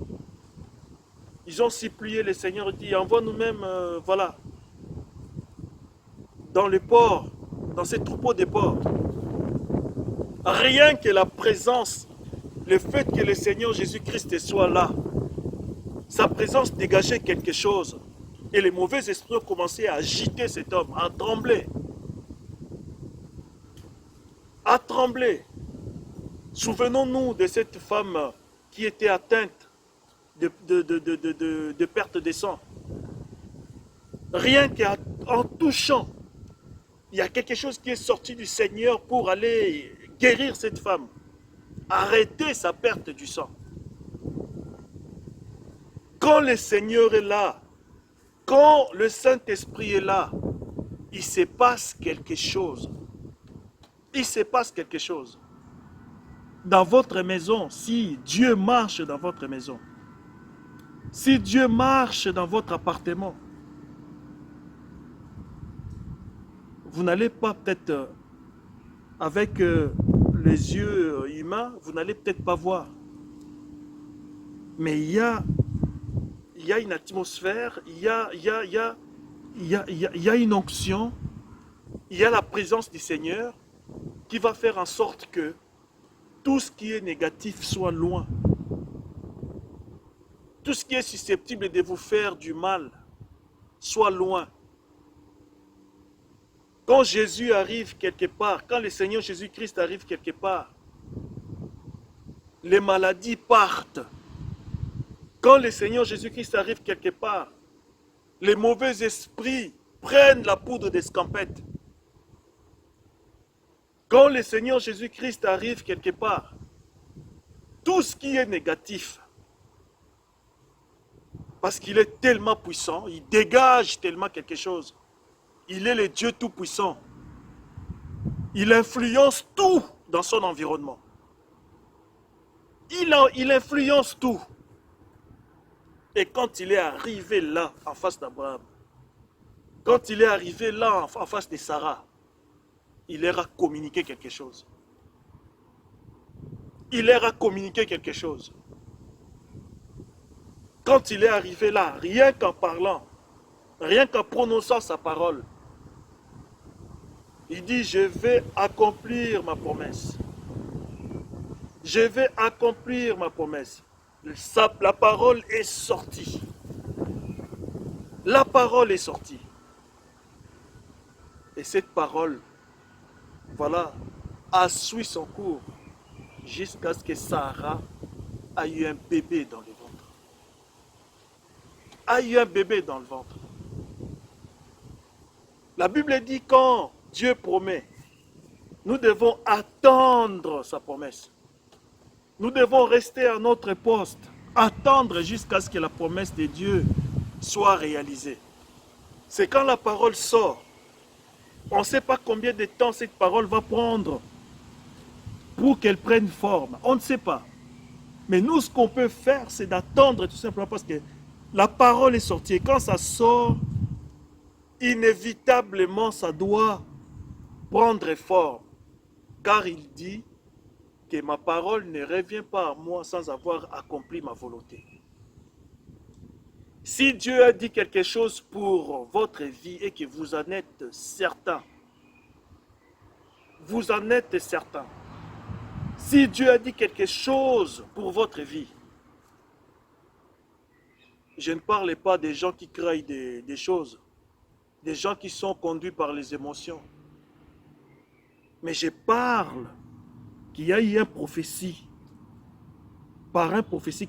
ils ont supplié le Seigneur, il dit, envoie nous-mêmes, voilà, dans les ports, dans ces troupeaux de porcs. Rien que la présence, le fait que le Seigneur Jésus-Christ soit là, sa présence dégageait quelque chose. Et les mauvais esprits ont commencé à agiter cet homme, à trembler. À trembler. Souvenons-nous de cette femme qui était atteinte de perte de sang. Rien qu'en touchant, il y a quelque chose qui est sorti du Seigneur pour aller guérir cette femme. Arrêter sa perte du sang. Quand le Seigneur est là, quand le Saint-Esprit est là, il se passe quelque chose. Il se passe quelque chose. Dans votre maison, si Dieu marche dans votre maison, si Dieu marche dans votre appartement, vous n'allez pas peut-être, avec les yeux humains, vous n'allez peut-être pas voir. Mais il y a une atmosphère, il y a une onction, il y a la présence du Seigneur qui va faire en sorte que tout ce qui est négatif soit loin. Tout ce qui est susceptible de vous faire du mal soit loin. Quand Jésus arrive quelque part, quand le Seigneur Jésus-Christ arrive quelque part, les maladies partent. Quand le Seigneur Jésus-Christ arrive quelque part, les mauvais esprits prennent la poudre d'escampette. Quand le Seigneur Jésus-Christ arrive quelque part, tout ce qui est négatif, parce qu'il est tellement puissant, il dégage tellement quelque chose. Il est le Dieu tout-puissant. Il influence tout dans son environnement. Il influence tout. Et quand il est arrivé là, en face d'Abraham, Quand il est arrivé là, en face de Sarah, il leur a communiqué quelque chose. Il leur a communiqué quelque chose. Quand il est arrivé là, rien qu'en parlant, rien qu'en prononçant sa parole, il dit, je vais accomplir ma promesse. Je vais accomplir ma promesse. La parole est sortie. La parole est sortie. Et cette parole, voilà, a suivi son cours jusqu'à ce que Sarah ait eu un bébé dans le ventre. A eu un bébé dans le ventre. La Bible dit quand Dieu promet, nous devons attendre sa promesse. Nous devons rester à notre poste, attendre jusqu'à ce que la promesse de Dieu soit réalisée. C'est quand la parole sort. On ne sait pas combien de temps cette parole va prendre pour qu'elle prenne forme. On ne sait pas. Mais nous, ce qu'on peut faire, c'est d'attendre tout simplement parce que la parole est sortie. Et quand ça sort, inévitablement, ça doit prendre forme. Car il dit que ma parole ne revient pas à moi sans avoir accompli ma volonté. Si Dieu a dit quelque chose pour votre vie et que vous en êtes certain, vous en êtes certain. Si Dieu a dit quelque chose pour votre vie, je ne parle pas des gens qui créent des choses, des gens qui sont conduits par les émotions. Mais je parle qu'il y a eu une prophétie. Par une prophétie,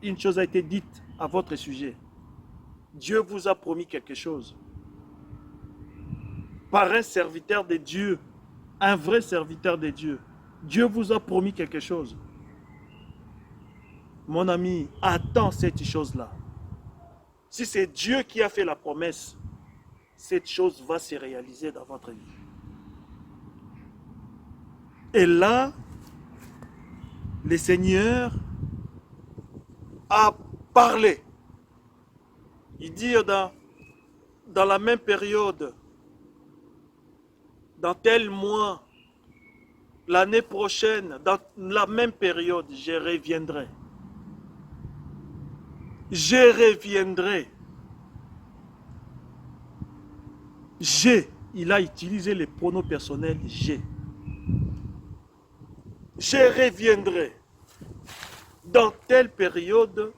une chose a été dite à votre sujet. Dieu vous a promis quelque chose. Par un serviteur de Dieu, un vrai serviteur de Dieu, Dieu vous a promis quelque chose. Mon ami, attends cette chose-là. Si c'est Dieu qui a fait la promesse, cette chose va se réaliser dans votre vie. Et là, le Seigneur a parlé. Il dit dans la même période, dans tel mois, l'année prochaine, dans la même période, je reviendrai. Je reviendrai. Il a utilisé les pronoms personnels j'ai. Je reviendrai dans telle période,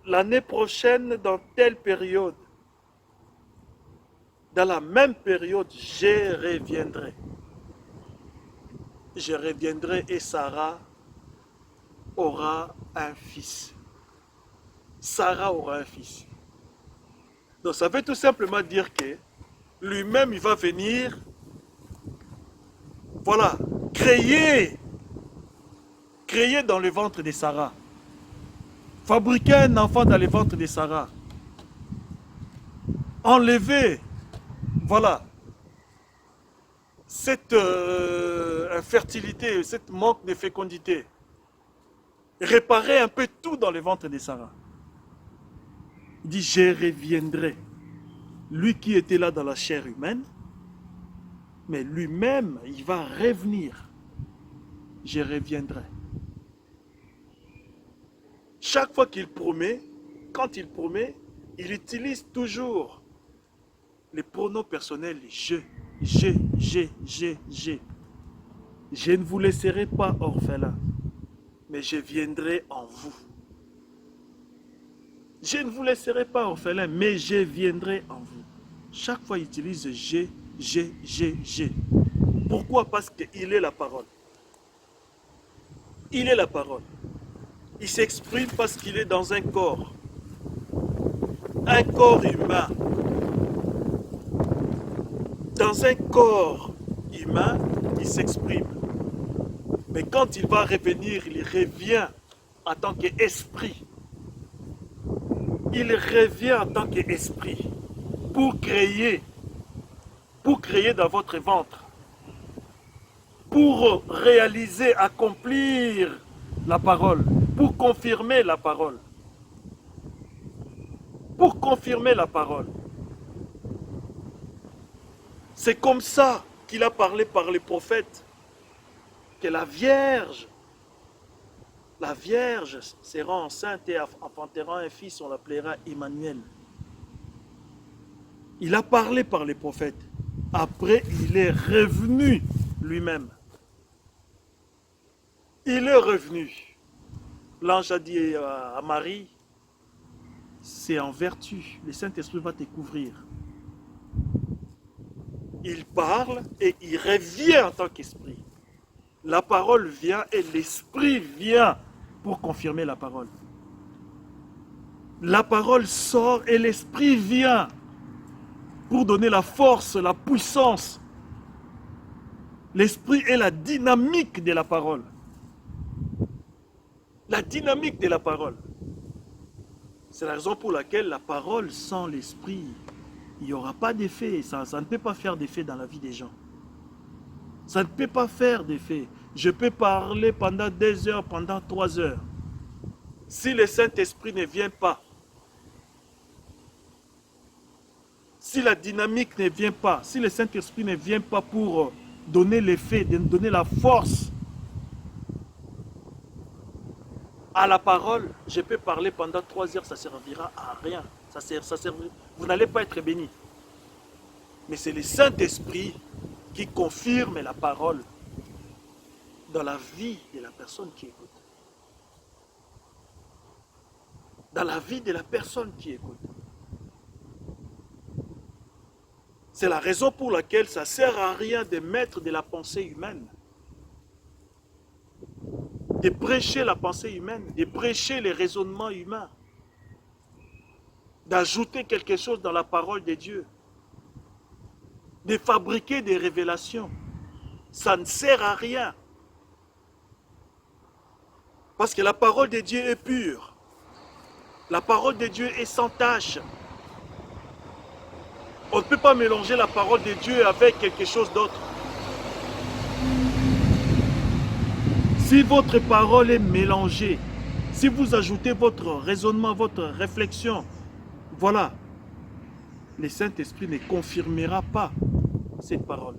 l'année prochaine, dans telle période. Dans la même période, je reviendrai. Je reviendrai et Sarah aura un fils. Sarah aura un fils. Donc ça veut tout simplement dire que lui-même, il va venir, voilà, créer dans le ventre de Sarah. Fabriquer un enfant dans le ventre de Sarah. Enlever, voilà, cette infertilité, cette manque de fécondité. Réparer un peu tout dans le ventre de Sarah. Il dit, je reviendrai. Lui qui était là dans la chair humaine, mais lui-même, il va revenir. Je reviendrai. Chaque fois qu'il promet, quand il promet, il utilise toujours les pronoms personnels je. Je ne vous laisserai pas orphelin, mais je viendrai en vous. Je ne vous laisserai pas orphelin, mais je viendrai en vous. Chaque fois, il utilise je. Pourquoi? Parce qu'il est la parole. Il est la parole. Il s'exprime parce qu'il est dans un corps humain. Dans un corps humain, il s'exprime. Mais quand il va revenir, il revient en tant qu'esprit. Il revient en tant qu'esprit pour créer dans votre ventre, pour réaliser, accomplir la parole, pour confirmer la parole. pour confirmer la parole. C'est comme ça qu'il a parlé par les prophètes, que la Vierge sera enceinte et enfantera un fils, on l'appellera Emmanuel. Il a parlé par les prophètes. Après, il est revenu lui-même. Il est revenu. L'ange a dit à Marie, c'est en vertu, le Saint-Esprit va te couvrir. Il parle et il revient en tant qu'esprit. La parole vient et l'esprit vient pour confirmer la parole. La parole sort et l'esprit vient pour donner la force, la puissance. L'esprit est la dynamique de la parole. La dynamique de la parole. C'est la raison pour laquelle la parole sans l'esprit, il n'y aura pas d'effet. Ça ne peut pas faire d'effet dans la vie des gens. Ça ne peut pas faire d'effet. Je peux parler pendant 2 heures, pendant 3 heures. Si le Saint-Esprit ne vient pas, si la dynamique ne vient pas, si le Saint-Esprit ne vient pas pour donner l'effet, donner la force à la parole, je peux parler pendant 3 heures, ça ne servira à rien. Vous n'allez pas être béni. Mais c'est le Saint-Esprit qui confirme la parole dans la vie de la personne qui écoute. Dans la vie de la personne qui écoute. C'est la raison pour laquelle ça ne sert à rien de mettre de la pensée humaine. De prêcher la pensée humaine, de prêcher les raisonnements humains. D'ajouter quelque chose dans la parole de Dieu. De fabriquer des révélations. Ça ne sert à rien. Parce que la parole de Dieu est pure. La parole de Dieu est sans tache. On ne peut pas mélanger la parole de Dieu avec quelque chose d'autre. Si votre parole est mélangée, si vous ajoutez votre raisonnement, votre réflexion, voilà, le Saint-Esprit ne confirmera pas cette parole.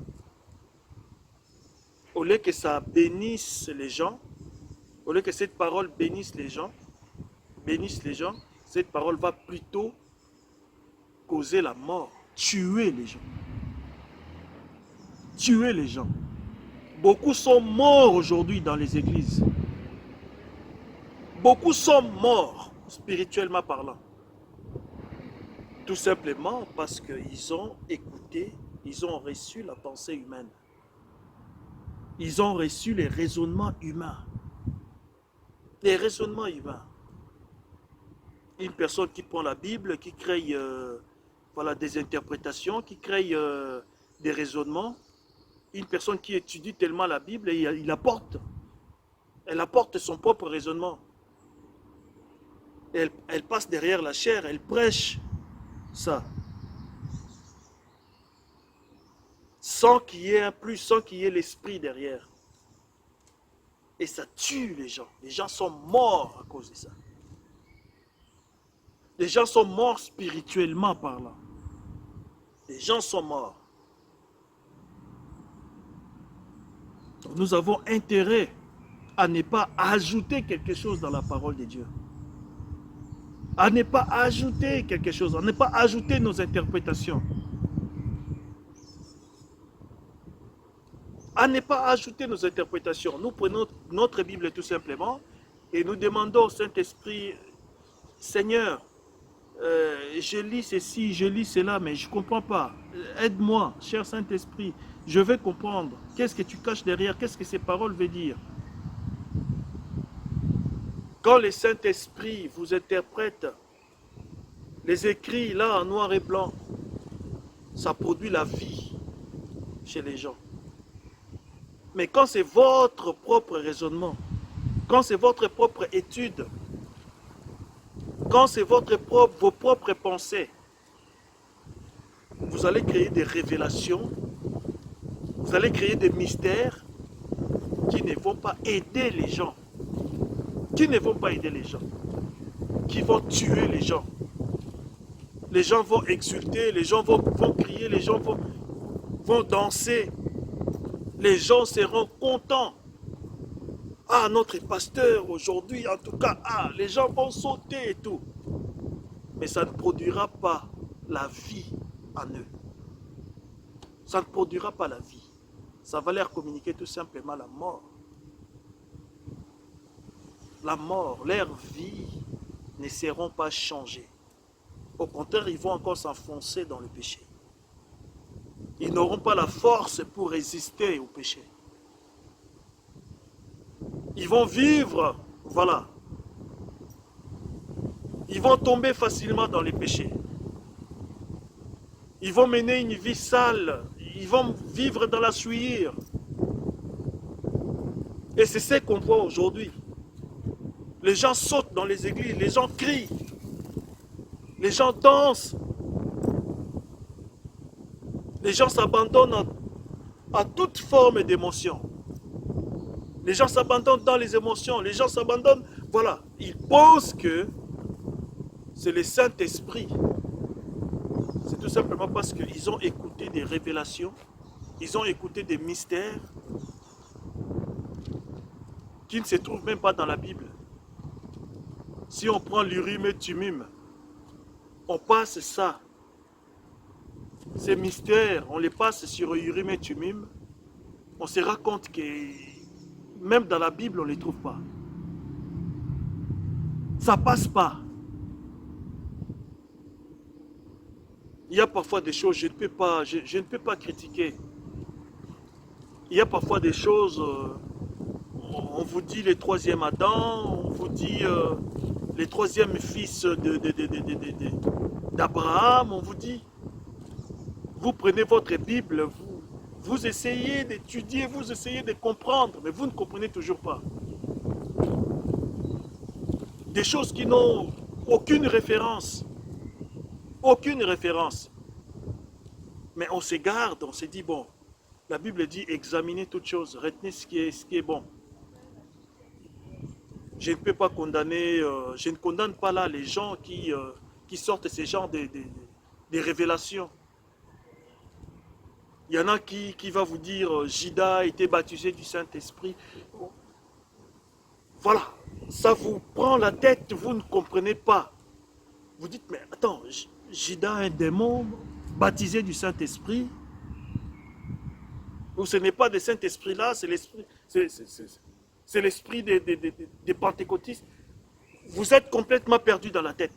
Au lieu que ça bénisse les gens, au lieu que cette parole bénisse les gens, cette parole va plutôt causer la mort, tuer les gens. Tuer les gens. Beaucoup sont morts aujourd'hui dans les églises. Beaucoup sont morts, spirituellement parlant. Tout simplement parce qu'ils ont écouté, ils ont reçu la pensée humaine. Ils ont reçu les raisonnements humains. Les raisonnements humains. Une personne qui prend la Bible, qui crée voilà, des interprétations, qui crée des raisonnements. Une personne qui étudie tellement la Bible, et elle apporte son propre raisonnement. Elle passe derrière la chair, elle prêche ça. Sans qu'il y ait un plus, sans qu'il y ait l'esprit derrière. Et ça tue les gens. Les gens sont morts à cause de ça. Les gens sont morts spirituellement parlant. Les gens sont morts. Donc nous avons intérêt à ne pas ajouter quelque chose dans la parole de Dieu. À ne pas ajouter quelque chose, à ne pas ajouter nos interprétations. À ne pas ajouter nos interprétations. Nous prenons notre Bible tout simplement et nous demandons au Saint-Esprit, Seigneur, je lis ceci, je lis cela, mais je ne comprends pas. Aide-moi, cher Saint-Esprit, je veux comprendre. Qu'est-ce que tu caches derrière? Qu'est-ce que ces paroles veulent dire? Quand le Saint-Esprit vous interprète les écrits là en noir et blanc, ça produit la vie chez les gens. Mais quand c'est votre propre raisonnement, quand c'est votre propre étude, quand c'est vos propres pensées, vous allez créer des révélations, vous allez créer des mystères qui ne vont pas aider les gens. Qui ne vont pas aider les gens. Qui vont tuer les gens. les gens vont exulter, les gens vont crier, les gens vont danser. Les gens seront contents. Ah, notre pasteur aujourd'hui, en tout cas, ah, les gens vont sauter et tout. Mais ça ne produira pas la vie en eux. Ça ne produira pas la vie. Ça va leur communiquer tout simplement la mort. La mort, leur vie ne seront pas changées. Au contraire, ils vont encore s'enfoncer dans le péché. Ils n'auront pas la force pour résister au péché. Ils vont vivre, voilà. Ils vont tomber facilement dans les péchés. Ils vont mener une vie sale. Ils vont vivre dans la souillure. Et c'est ce qu'on voit aujourd'hui. Les gens sautent dans les églises, les gens crient. Les gens dansent. Les gens s'abandonnent à toute forme d'émotion. Les gens s'abandonnent dans les émotions. Les gens s'abandonnent, voilà. Ils pensent que c'est le Saint-Esprit. C'est tout simplement parce qu'ils ont écouté des révélations. Ils ont écouté des mystères qui ne se trouvent même pas dans la Bible. Si on prend l'Urim et Thummim, on passe ça. Ces mystères, on les passe sur Urim et Thummim. On se rend compte que même dans la Bible, on ne les trouve pas. Ça ne passe pas. Il y a parfois des choses, je ne peux pas critiquer. Il y a parfois des choses, on vous dit le troisième Adam, on vous dit le troisième fils d'Abraham, on vous dit, vous prenez votre Bible, vous essayez d'étudier, vous essayez de comprendre, mais vous ne comprenez toujours pas. Des choses qui n'ont aucune référence. Aucune référence. Mais on se garde, on se dit, bon, la Bible dit, examinez toutes choses, retenez ce qui est bon. Je ne peux pas condamner, je ne condamne pas là les gens qui sortent ces genres de révélations. Il y en a qui va vous dire, Judas a été baptisé du Saint-Esprit. Voilà, ça vous prend la tête, vous ne comprenez pas. Vous dites, mais attends, Judas est un démon baptisé du Saint-Esprit. Ou ce n'est pas de Saint-Esprit là, c'est l'esprit, c'est l'esprit des pentecôtistes. Vous êtes complètement perdu dans la tête.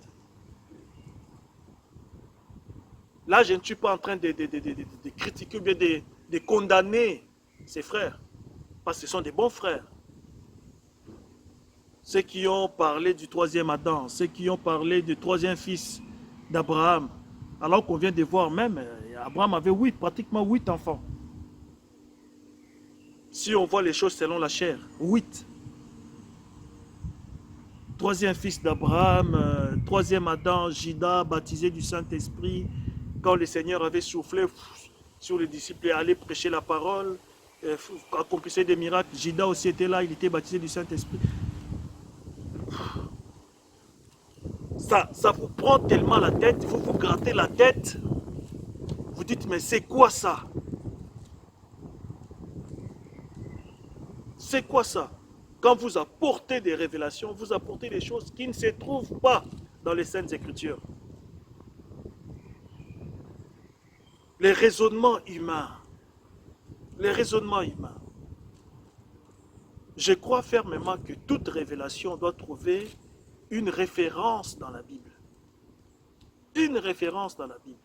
Là, je ne suis pas en train de critiquer ou bien de condamner ces frères. Parce que ce sont des bons frères. Ceux qui ont parlé du troisième Adam, ceux qui ont parlé du troisième fils d'Abraham. Alors qu'on vient de voir même, Abraham avait pratiquement 8 enfants. Si on voit les choses selon la chair, 8. Troisième fils d'Abraham, troisième Adam, Judas, baptisé du Saint-Esprit. Quand le Seigneur avait soufflé sur les disciples et allait prêcher la parole, accomplissait des miracles. Judas aussi était là, il était baptisé du Saint-Esprit. Ça vous prend tellement la tête, vous vous grattez la tête. Vous dites, mais c'est quoi ça? C'est quoi ça? Quand vous apportez des révélations, vous apportez des choses qui ne se trouvent pas dans les Saintes Écritures. Les raisonnements humains. Les raisonnements humains. Je crois fermement que toute révélation doit trouver une référence dans la Bible. Une référence dans la Bible.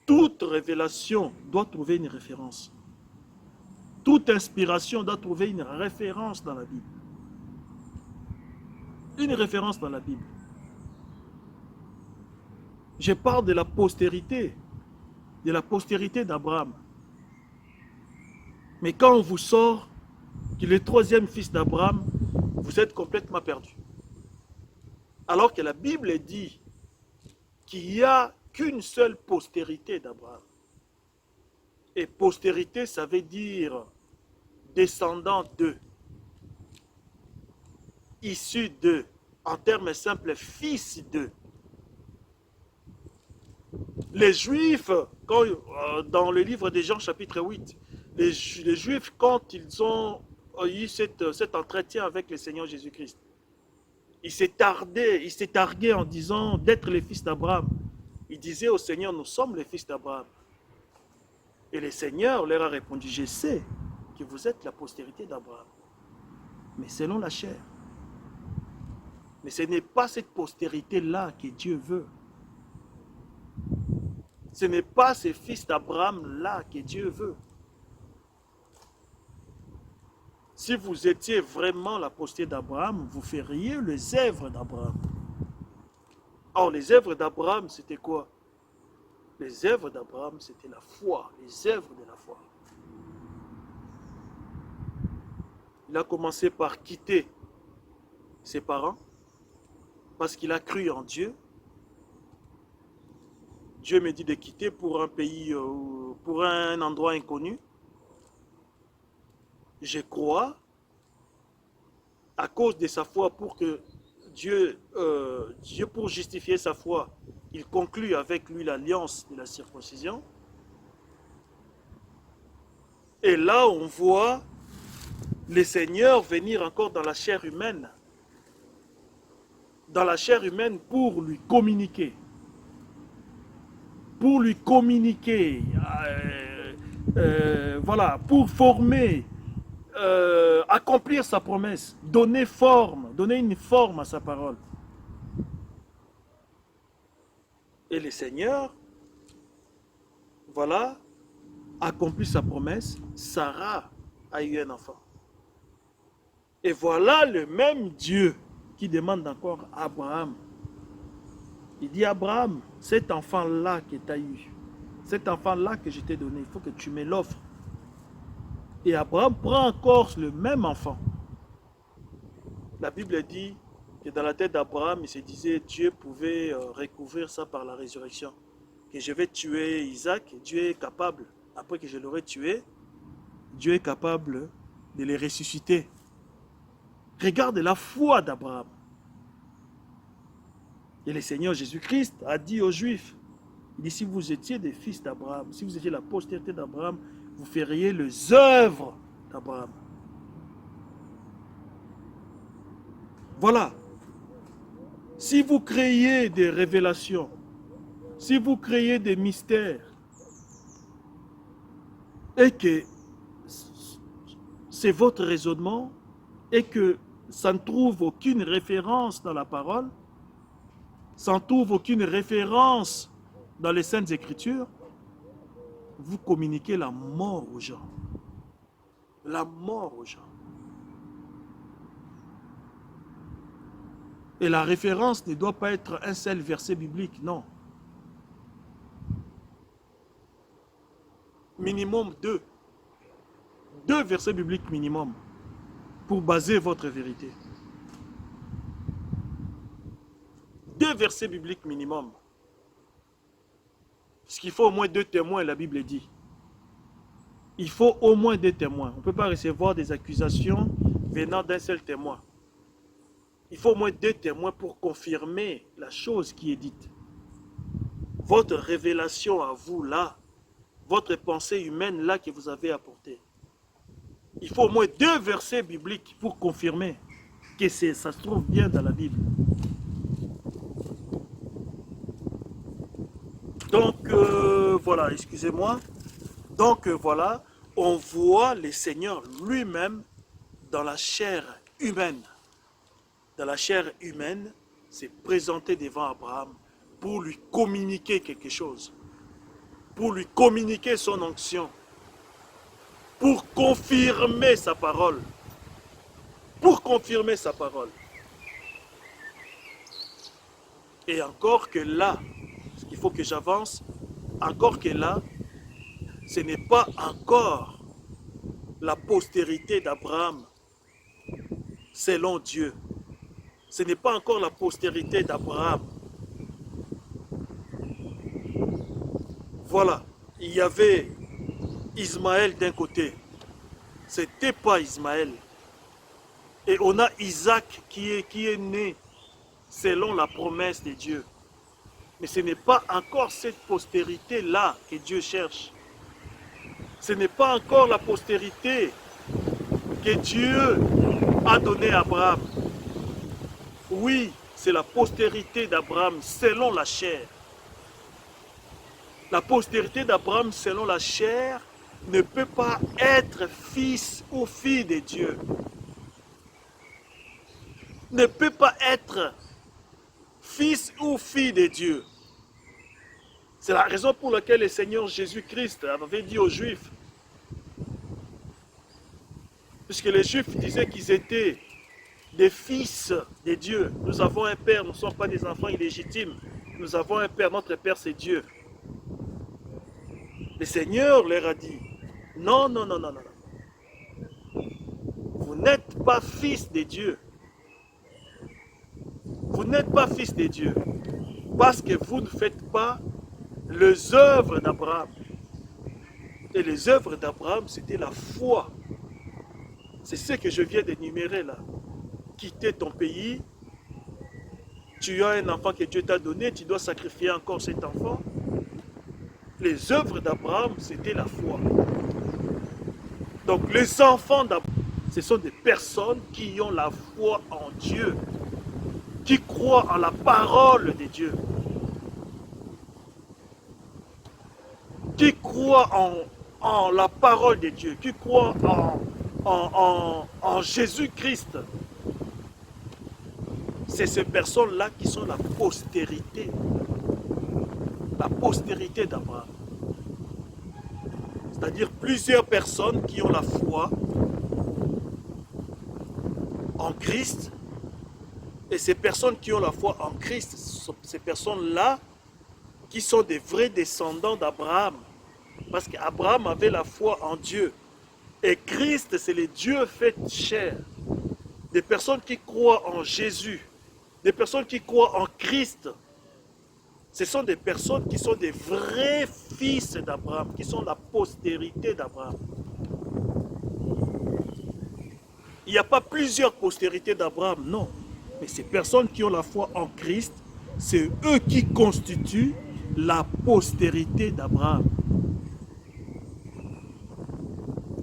Toute révélation doit trouver une référence. Toute inspiration doit trouver une référence dans la Bible. Une référence dans la Bible. Je parle de la postérité d'Abraham. Mais quand on vous sort qu'il est le troisième fils d'Abraham, vous êtes complètement perdu. Alors que la Bible dit qu'il n'y a qu'une seule postérité d'Abraham. Et postérité, ça veut dire descendant d'eux, issu d'eux. En termes simples, fils d'eux. Les Juifs, dans le livre de Jean chapitre 8, les Juifs, quand ils ont eu cet entretien avec le Seigneur Jésus-Christ, ils s'est targué en disant d'être les fils d'Abraham. Ils disaient au Seigneur, nous sommes les fils d'Abraham. Et le Seigneur leur a répondu, je sais que vous êtes la postérité d'Abraham, mais selon la chair. Mais ce n'est pas cette postérité-là que Dieu veut. Ce n'est pas ces fils d'Abraham-là que Dieu veut. Si vous étiez vraiment la postérité d'Abraham, vous feriez les œuvres d'Abraham. Or, les œuvres d'Abraham, c'était quoi? Les œuvres d'Abraham, c'était la foi, les œuvres de la foi. Il a commencé par quitter ses parents parce qu'il a cru en Dieu. Dieu me dit de quitter pour un pays, pour un endroit inconnu. Je crois, à cause de sa foi, pour que Dieu, pour justifier sa foi, il conclut avec lui l'alliance de la circoncision. Et là, on voit le Seigneur venir encore dans la chair humaine. Dans la chair humaine pour lui communiquer. Pour lui communiquer. Voilà, pour former, accomplir sa promesse, donner forme, donner une forme à sa parole. Et le Seigneur, voilà, accomplit sa promesse. Sarah a eu un enfant. Et voilà le même Dieu qui demande encore à Abraham. Il dit, Abraham, cet enfant-là que tu as eu, cet enfant-là que je t'ai donné, il faut que tu me l'offres. Et Abraham prend encore le même enfant. La Bible dit que dans la tête d'Abraham, il se disait, Dieu pouvait recouvrir ça par la résurrection. Que je vais tuer Isaac, Dieu est capable, après que je l'aurai tué, Dieu est capable de les ressusciter. Regarde la foi d'Abraham. Et le Seigneur Jésus-Christ a dit aux Juifs, il dit, si vous étiez des fils d'Abraham, si vous étiez la postérité d'Abraham, vous feriez les œuvres d'Abraham. Voilà. Si vous créez des révélations, si vous créez des mystères, et que c'est votre raisonnement, et que ça ne trouve aucune référence dans la parole, ça ne trouve aucune référence dans les Saintes Écritures, vous communiquez la mort aux gens. La mort aux gens. Et la référence ne doit pas être un seul verset biblique, non. Minimum deux. Deux versets bibliques minimum pour baser votre vérité. Deux versets bibliques minimum. Parce qu'il faut au moins deux témoins, la Bible dit. Il faut au moins deux témoins. On ne peut pas recevoir des accusations venant d'un seul témoin. Il faut au moins deux témoins pour confirmer la chose qui est dite. Votre révélation à vous là, votre pensée humaine là que vous avez apportée. Il faut au moins deux versets bibliques pour confirmer que ça se trouve bien dans la Bible. Donc, voilà, excusez-moi. Donc, voilà, on voit le Seigneur lui-même dans la chair humaine. Dans la chair humaine, s'est présenté devant Abraham pour lui communiquer quelque chose. Pour lui communiquer son onction. Pour confirmer sa parole. Pour confirmer sa parole. Et encore que là, parce qu'il faut que j'avance, encore que là, ce n'est pas encore la postérité d'Abraham selon Dieu. Ce n'est pas encore la postérité d'Abraham. Voilà, il y avait Ismaël d'un côté. Ce n'était pas Ismaël. Et on a Isaac qui est né selon la promesse de Dieu. Mais ce n'est pas encore cette postérité-là que Dieu cherche. Ce n'est pas encore la postérité que Dieu a donnée à Abraham. Oui, c'est la postérité d'Abraham selon la chair. La postérité d'Abraham selon la chair ne peut pas être fils ou fille de Dieu. Ne peut pas être fils ou fille de Dieu. C'est la raison pour laquelle le Seigneur Jésus-Christ avait dit aux Juifs, puisque les Juifs disaient qu'ils étaient des fils de Dieu. Nous avons un Père, nous ne sommes pas des enfants illégitimes. Nous avons un Père, notre Père c'est Dieu. Le Seigneur leur a dit, non, non, non, non, non. Vous n'êtes pas fils de Dieu. Vous n'êtes pas fils de Dieu. Parce que vous ne faites pas les œuvres d'Abraham. Et les œuvres d'Abraham, c'était la foi. C'est ce que je viens d'énumérer là. Quitter ton pays, tu as un enfant que Dieu t'a donné, tu dois sacrifier encore cet enfant. Les œuvres d'Abraham, c'était la foi. Donc les enfants d'Abraham, ce sont des personnes qui ont la foi en Dieu, qui croient en la parole de Dieu, qui croient en la parole de Dieu, qui croient en Jésus-Christ. C'est ces personnes-là qui sont la postérité d'Abraham. C'est-à-dire plusieurs personnes qui ont la foi en Christ. Et ces personnes qui ont la foi en Christ, ces personnes-là qui sont des vrais descendants d'Abraham. Parce qu'Abraham avait la foi en Dieu. Et Christ, c'est le Dieu fait chair. Des personnes qui croient en Jésus. Des personnes qui croient en Christ. Ce sont des personnes qui sont des vrais fils d'Abraham, qui sont la postérité d'Abraham. Il n'y a pas plusieurs postérités d'Abraham, non. Mais ces personnes qui ont la foi en Christ, c'est eux qui constituent la postérité d'Abraham.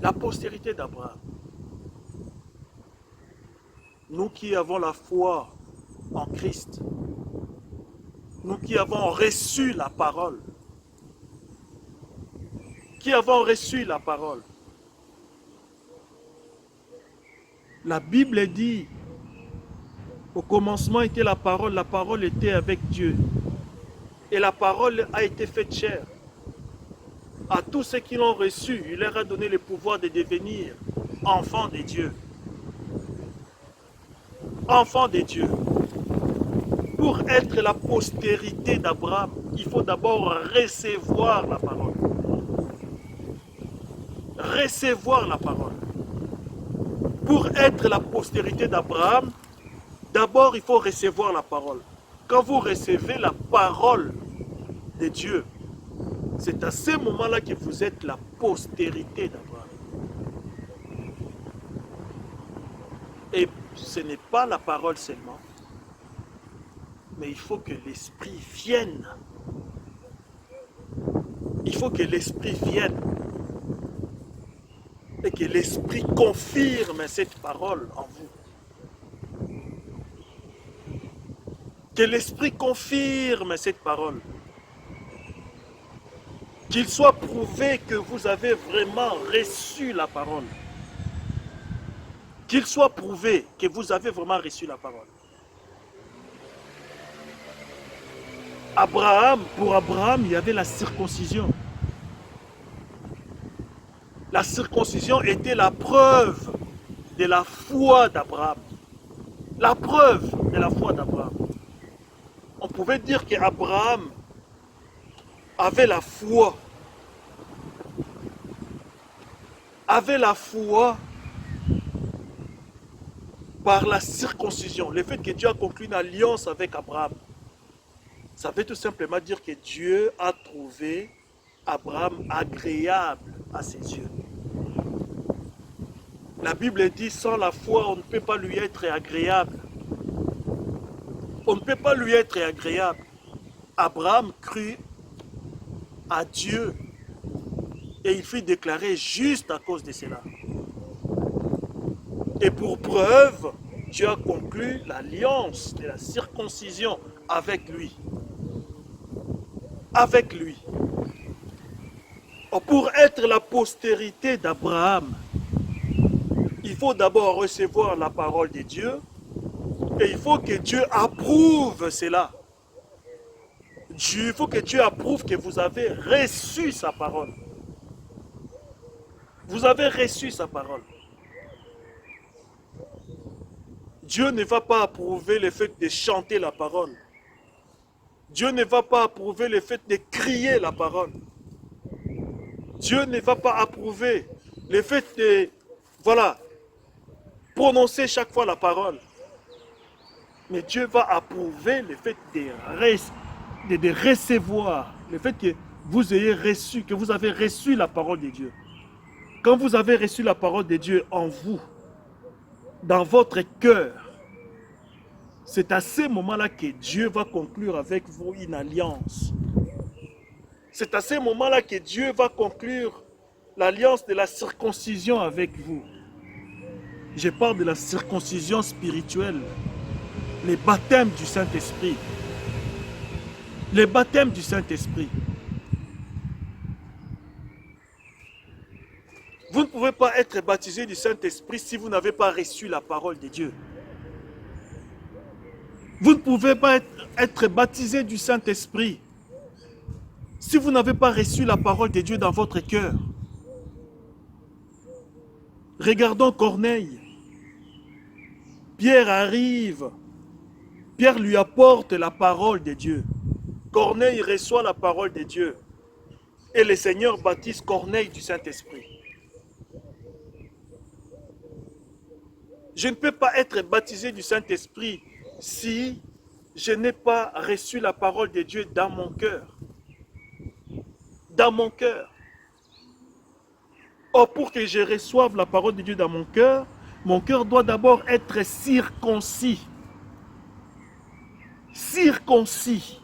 La postérité d'Abraham. Nous qui avons la foi en Christ, nous qui avons reçu la parole, la Bible dit, au commencement était la parole était avec Dieu, et la parole a été faite chair. À tous ceux qui l'ont reçu, il leur a donné le pouvoir de devenir enfants de Dieu. Enfants de Dieu. Pour être la postérité d'Abraham, il faut d'abord recevoir la parole. Recevoir la parole. Pour être la postérité d'Abraham, d'abord il faut recevoir la parole. Quand vous recevez la parole de Dieu, c'est à ce moment-là que vous êtes la postérité d'Abraham. Et ce n'est pas la parole seulement. Mais il faut que l'Esprit vienne. Il faut que l'Esprit vienne. Et que l'Esprit confirme cette parole en vous. Que l'Esprit confirme cette parole. Qu'il soit prouvé que vous avez vraiment reçu la parole. Qu'il soit prouvé que vous avez vraiment reçu la parole. Pour Abraham, il y avait la circoncision. La circoncision était la preuve de la foi d'Abraham. La preuve de la foi d'Abraham. On pouvait dire qu'Abraham avait la foi. Avait la foi par la circoncision. Le fait que Dieu a conclu une alliance avec Abraham. Ça veut tout simplement dire que Dieu a trouvé Abraham agréable à ses yeux. La Bible dit, sans la foi, on ne peut pas lui être agréable. On ne peut pas lui être agréable. Abraham crut à Dieu et il fut déclaré juste à cause de cela. Et pour preuve, Dieu a conclu l'alliance de la circoncision avec lui. Avec lui. Pour être la postérité d'Abraham, il faut d'abord recevoir la parole de Dieu et il faut que Dieu approuve cela. Il faut que Dieu approuve que vous avez reçu sa parole. Vous avez reçu sa parole. Dieu ne va pas approuver le fait de chanter la parole. Dieu ne va pas approuver le fait de crier la parole. Dieu ne va pas approuver le fait de, voilà, prononcer chaque fois la parole. Mais Dieu va approuver le fait de recevoir, le fait que vous ayez reçu, que vous avez reçu la parole de Dieu. Quand vous avez reçu la parole de Dieu en vous, dans votre cœur, c'est à ce moment-là que Dieu va conclure avec vous une alliance. C'est à ce moment-là que Dieu va conclure l'alliance de la circoncision avec vous. Je parle de la circoncision spirituelle, les baptêmes du Saint-Esprit. Les baptêmes du Saint-Esprit. Vous ne pouvez pas être baptisé du Saint-Esprit si vous n'avez pas reçu la parole de Dieu. Vous ne pouvez pas être baptisé du Saint-Esprit si vous n'avez pas reçu la parole de Dieu dans votre cœur. Regardons Corneille. Pierre arrive. Pierre lui apporte la parole de Dieu. Corneille reçoit la parole de Dieu. Et le Seigneur baptise Corneille du Saint-Esprit. Je ne peux pas être baptisé du Saint-Esprit si je n'ai pas reçu la parole de Dieu dans mon cœur. Dans mon cœur. Or, pour que je reçoive la parole de Dieu dans mon cœur doit d'abord être circoncis. Circoncis.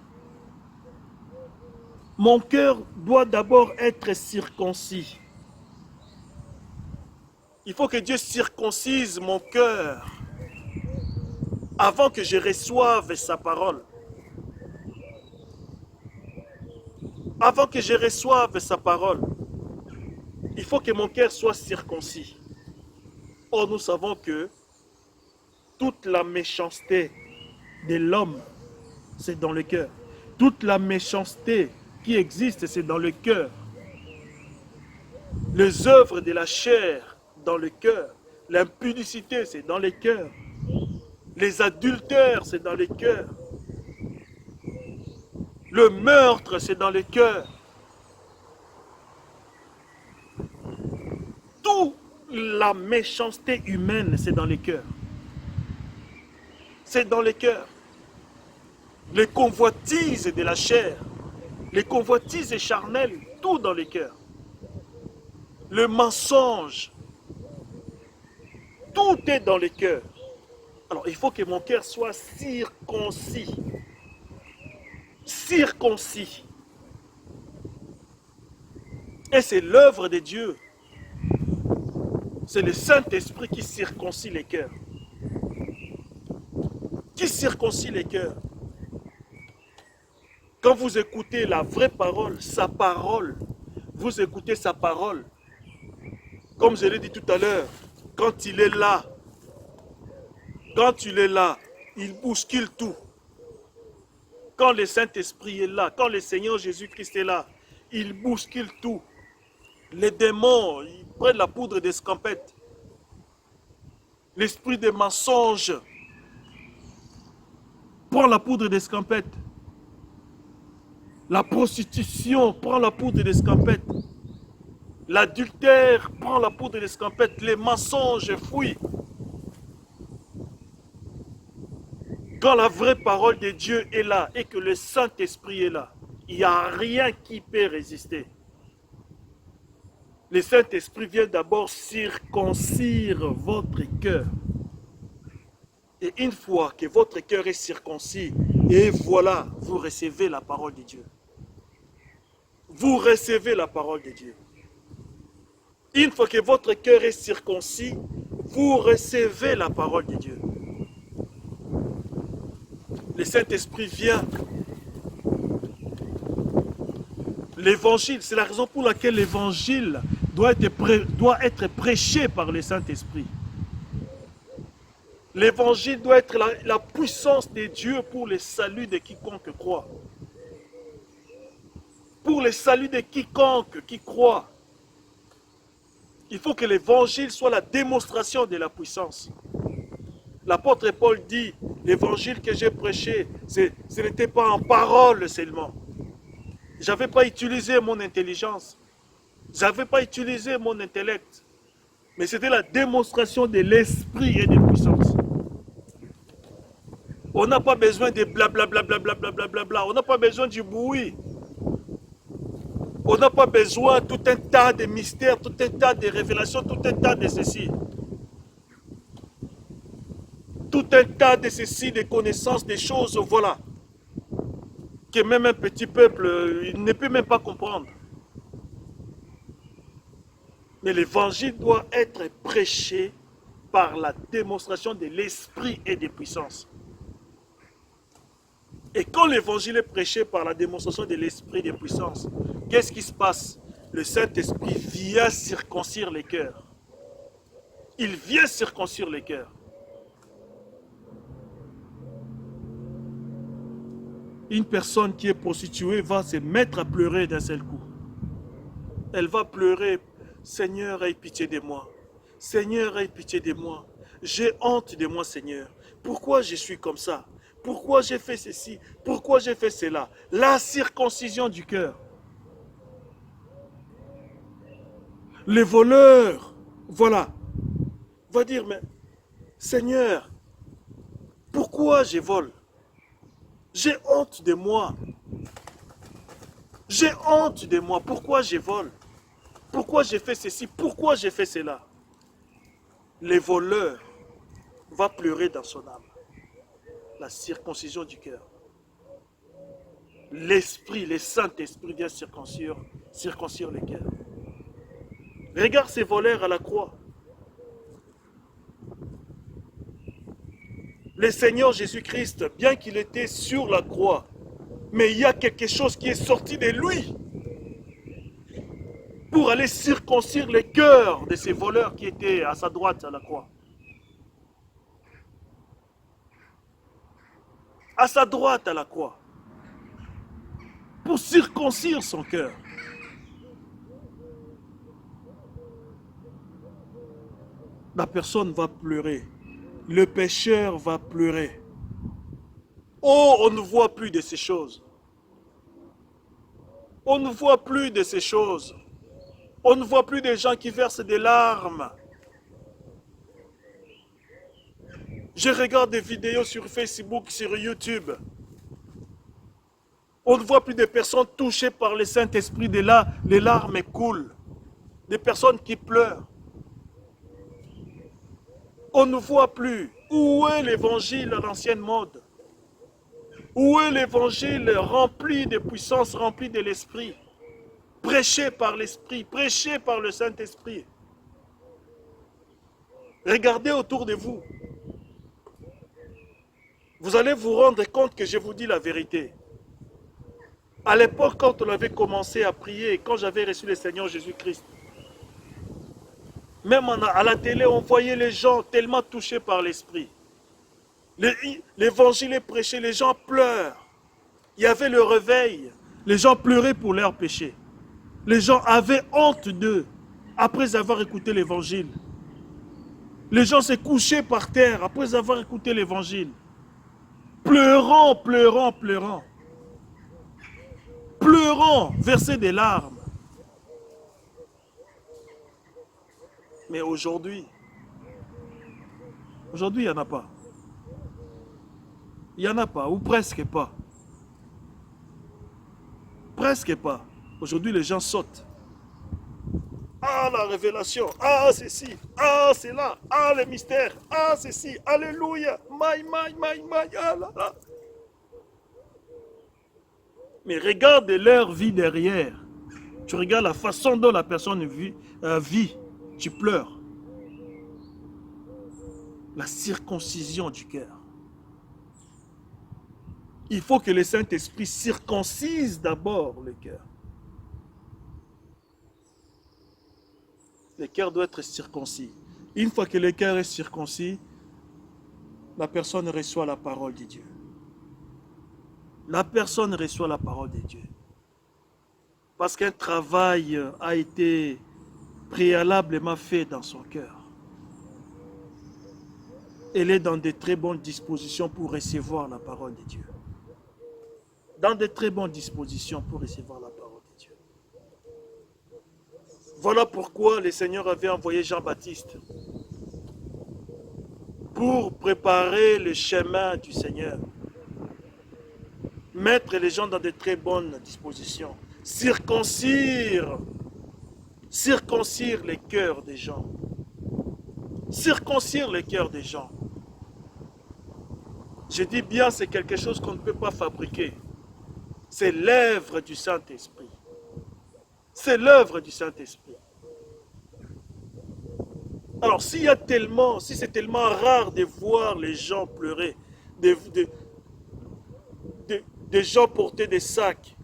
Mon cœur doit d'abord être circoncis. Il faut que Dieu circoncise mon cœur avant que je reçoive sa parole. Avant que je reçoive sa parole, il faut que mon cœur soit circoncis. Or, nous savons que toute la méchanceté de l'homme, c'est dans le cœur. Toute la méchanceté qui existe, c'est dans le cœur. Les œuvres de la chair, dans le cœur. L'impudicité, c'est dans le cœur. Les adultères, c'est dans le cœur. Le meurtre, c'est dans le cœur. Toute la méchanceté humaine, c'est dans le cœur. C'est dans le cœur. Les convoitises de la chair, les convoitises charnelles, tout dans le cœur. Le mensonge, tout est dans le cœur. Alors, il faut que mon cœur soit circoncis. Circoncis. Et c'est l'œuvre de Dieu. C'est le Saint-Esprit qui circoncit les cœurs. Qui circoncit les cœurs. Quand vous écoutez la vraie parole, sa parole, vous écoutez sa parole. Comme je l'ai dit tout à l'heure, quand il est là, il bouscule tout. Quand le Saint-Esprit est là, quand le Seigneur Jésus-Christ est là, il bouscule tout. Les démons, ils prennent la poudre d'escampette. L'esprit des mensonges prend la poudre d'escampette. La prostitution prend la poudre d'escampette. L'adultère prend la poudre d'escampette. Les mensonges fuient. Quand la vraie parole de Dieu est là et que le Saint-Esprit est là, il n'y a rien qui peut résister. Le Saint-Esprit vient d'abord circoncire votre cœur. Et une fois que votre cœur est circoncis, et voilà, vous recevez la parole de Dieu. Vous recevez la parole de Dieu. Une fois que votre cœur est circoncis, vous recevez la parole de Dieu. Le Saint-Esprit vient. L'évangile, c'est la raison pour laquelle l'évangile doit être prêché par le Saint-Esprit. L'évangile doit être la puissance de Dieu pour le salut de quiconque croit. Pour le salut de quiconque qui croit. Il faut que l'évangile soit la démonstration de la puissance. L'apôtre Paul dit, l'évangile que j'ai prêché, ce n'était pas en parole seulement. Je n'avais pas utilisé mon intelligence. Je n'avais pas utilisé mon intellect. Mais c'était la démonstration de l'esprit et de puissance. On n'a pas besoin de blablabla, on n'a pas besoin du bruit. On n'a pas besoin de tout un tas de mystères, tout un tas de révélations, tout un tas de ceci. Tout un tas de ceci, des connaissances, des choses, voilà. Que même un petit peuple, il ne peut même pas comprendre. Mais l'évangile doit être prêché par la démonstration de l'esprit et des puissances. Et quand l'évangile est prêché par la démonstration de l'esprit et des puissances, qu'est-ce qui se passe? Le Saint-Esprit vient circoncire les cœurs. Il vient circoncire les cœurs. Une personne qui est prostituée va se mettre à pleurer d'un seul coup. Elle va pleurer, Seigneur, aie pitié de moi. Seigneur, aie pitié de moi. J'ai honte de moi, Seigneur. Pourquoi je suis comme ça? Pourquoi j'ai fait ceci? Pourquoi j'ai fait cela? La circoncision du cœur. Les voleurs, voilà, va dire, mais Seigneur, pourquoi je vole? J'ai honte de moi. J'ai honte de moi. Pourquoi je vole? Pourquoi j'ai fait ceci? Pourquoi j'ai fait cela? Les voleurs vont pleurer dans son âme. La circoncision du cœur. L'esprit, le Saint-Esprit vient circoncire le cœur. Regarde ces voleurs à la croix. Le Seigneur Jésus-Christ, bien qu'il était sur la croix, mais il y a quelque chose qui est sorti de lui pour aller circoncire le cœur de ces voleurs qui étaient à sa droite à la croix. À sa droite à la croix. Pour circoncire son cœur. La personne va pleurer. Le pécheur va pleurer. Oh, on ne voit plus de ces choses. On ne voit plus de ces choses. On ne voit plus des gens qui versent des larmes. Je regarde des vidéos sur Facebook, sur YouTube. On ne voit plus de personnes touchées par le Saint-Esprit. De là, les larmes coulent. Des personnes qui pleurent. On ne voit plus. Où est l'évangile à l'ancienne mode? Où est l'évangile rempli de puissance, rempli de l'esprit? Prêché par l'esprit, prêché par le Saint-Esprit. Regardez autour de vous. Vous allez vous rendre compte que je vous dis la vérité. À l'époque, quand on avait commencé à prier, quand j'avais reçu le Seigneur Jésus-Christ, même à la télé, on voyait les gens tellement touchés par l'esprit. L'évangile est prêché, les gens pleurent. Il y avait le réveil. Les gens pleuraient pour leurs péchés. Les gens avaient honte d'eux après avoir écouté l'évangile. Les gens se couchaient par terre après avoir écouté l'évangile. Pleurant, pleurant, pleurant. Pleurant, verser des larmes. Mais aujourd'hui, il n'y en a pas. Il n'y en a pas, ou presque pas. Presque pas. Aujourd'hui, les gens sautent. ah la révélation, ah ceci, ah cela, ah les mystères, ah ceci, alléluia, maï, ah là là. Mais regarde leur vie derrière. Tu regardes la façon dont la personne vit, tu pleures. La circoncision du cœur. Il faut que le Saint-Esprit circoncise d'abord le cœur. Le cœur doit être circoncis. Une fois que le cœur est circoncis, la personne reçoit la parole de Dieu. La personne reçoit la parole de Dieu. Parce qu'un travail a été préalablement fait dans son cœur. Elle est dans de très bonnes dispositions pour recevoir la parole de Dieu. Dans de très bonnes dispositions pour recevoir la parole de Dieu. Voilà pourquoi le Seigneur avait envoyé Jean-Baptiste pour préparer le chemin du Seigneur. Mettre les gens dans de très bonnes dispositions. Circoncire les cœurs des gens. Circoncire les cœurs des gens. Je dis bien, c'est quelque chose qu'on ne peut pas fabriquer. C'est l'œuvre du Saint-Esprit. C'est l'œuvre du Saint-Esprit. Alors, si c'est tellement rare de voir les gens pleurer, des gens porter des sacs,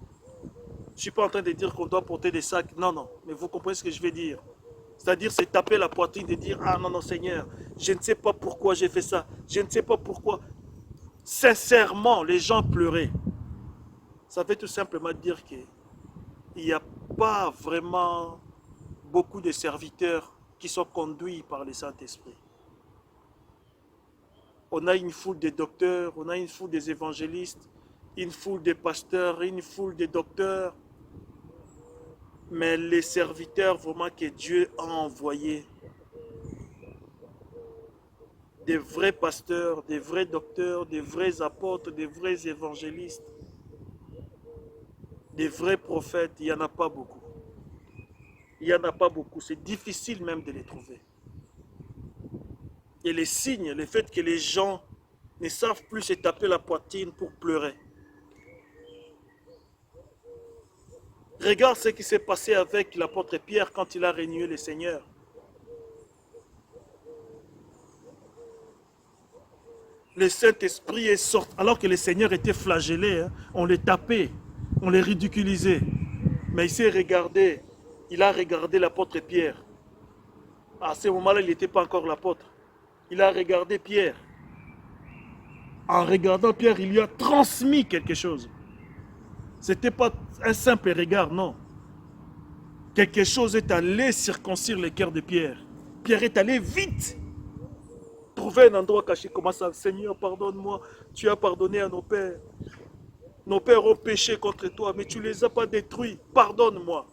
je ne suis pas en train de dire qu'on doit porter des sacs, non, non, mais vous comprenez ce que je vais dire. C'est-à-dire, c'est taper la poitrine et dire, ah non, non, Seigneur, je ne sais pas pourquoi j'ai fait ça, je ne sais pas pourquoi. Sincèrement, les gens pleuraient. Ça veut tout simplement dire qu'il n'y a pas vraiment beaucoup de serviteurs qui sont conduits par le Saint-Esprit. On a une foule de docteurs, on a une foule des évangélistes, une foule de pasteurs, une foule de docteurs. Mais les serviteurs vraiment que Dieu a envoyés, des vrais pasteurs, des vrais docteurs, des vrais apôtres, des vrais évangélistes, des vrais prophètes, il n'y en a pas beaucoup. Il n'y en a pas beaucoup. C'est difficile même de les trouver. Et les signes, le fait que les gens ne savent plus se taper la poitrine pour pleurer. Regarde ce qui s'est passé avec l'apôtre Pierre quand il a renié le Seigneur. Le Saint-Esprit est sorti, alors que le Seigneur était flagellé, hein, on les tapait, on les ridiculisait. Mais il s'est regardé, il a regardé l'apôtre Pierre. À ce moment-là, il n'était pas encore l'apôtre. Il a regardé Pierre. En regardant Pierre, il lui a transmis quelque chose. Ce n'était pas un simple regard, non. Quelque chose est allé circoncire le cœur de Pierre. Pierre est allé vite. Trouver un endroit caché. Comment ça, Seigneur, pardonne-moi. Tu as pardonné à nos pères. Nos pères ont péché contre toi, mais tu ne les as pas détruits. Pardonne-moi.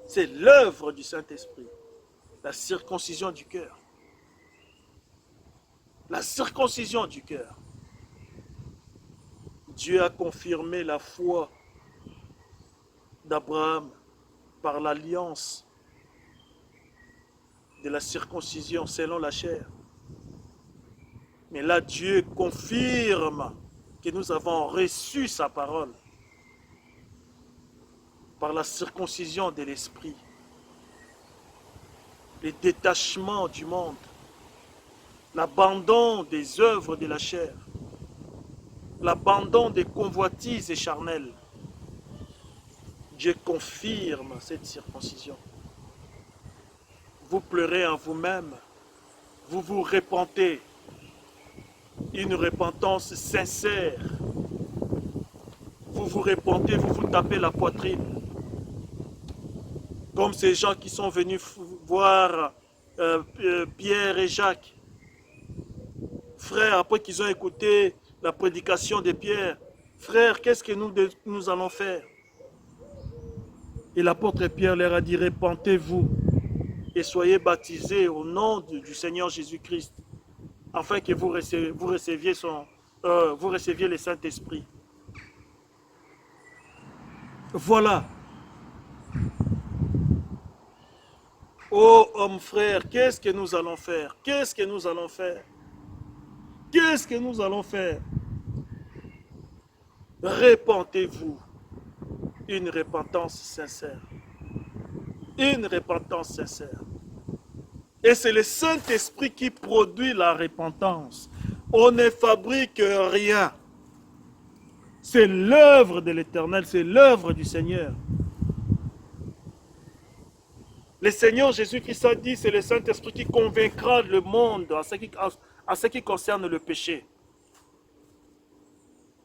C'est l'œuvre du Saint-Esprit. La circoncision du cœur. La circoncision du cœur. Dieu a confirmé la foi d'Abraham par l'alliance de la circoncision selon la chair. Mais là, Dieu confirme que nous avons reçu sa parole par la circoncision de l'esprit, le détachement du monde, l'abandon des œuvres de la chair, l'abandon des convoitises charnelles. Dieu confirme cette circoncision. Vous pleurez en vous-même, vous vous repentez, une repentance sincère. Vous vous repentez, vous vous tapez la poitrine. Comme ces gens qui sont venus voir Pierre et Jacques. Frères, après qu'ils ont écouté la prédication de Pierre, frères, qu'est-ce que nous allons faire? Et l'apôtre Pierre leur a dit, repentez-vous et soyez baptisés au nom du Seigneur Jésus-Christ, afin que vous receviez le Saint-Esprit. Voilà. Oh homme frère, qu'est-ce que nous allons faire? Qu'est-ce que nous allons faire? Qu'est-ce que nous allons faire? Répentez-vous. Une repentance sincère. Une repentance sincère. Et c'est le Saint-Esprit qui produit la repentance. On ne fabrique rien. C'est l'œuvre de l'Éternel, c'est l'œuvre du Seigneur. Le Seigneur Jésus-Christ a dit, c'est le Saint-Esprit qui convaincra le monde en ce qui concerne le péché.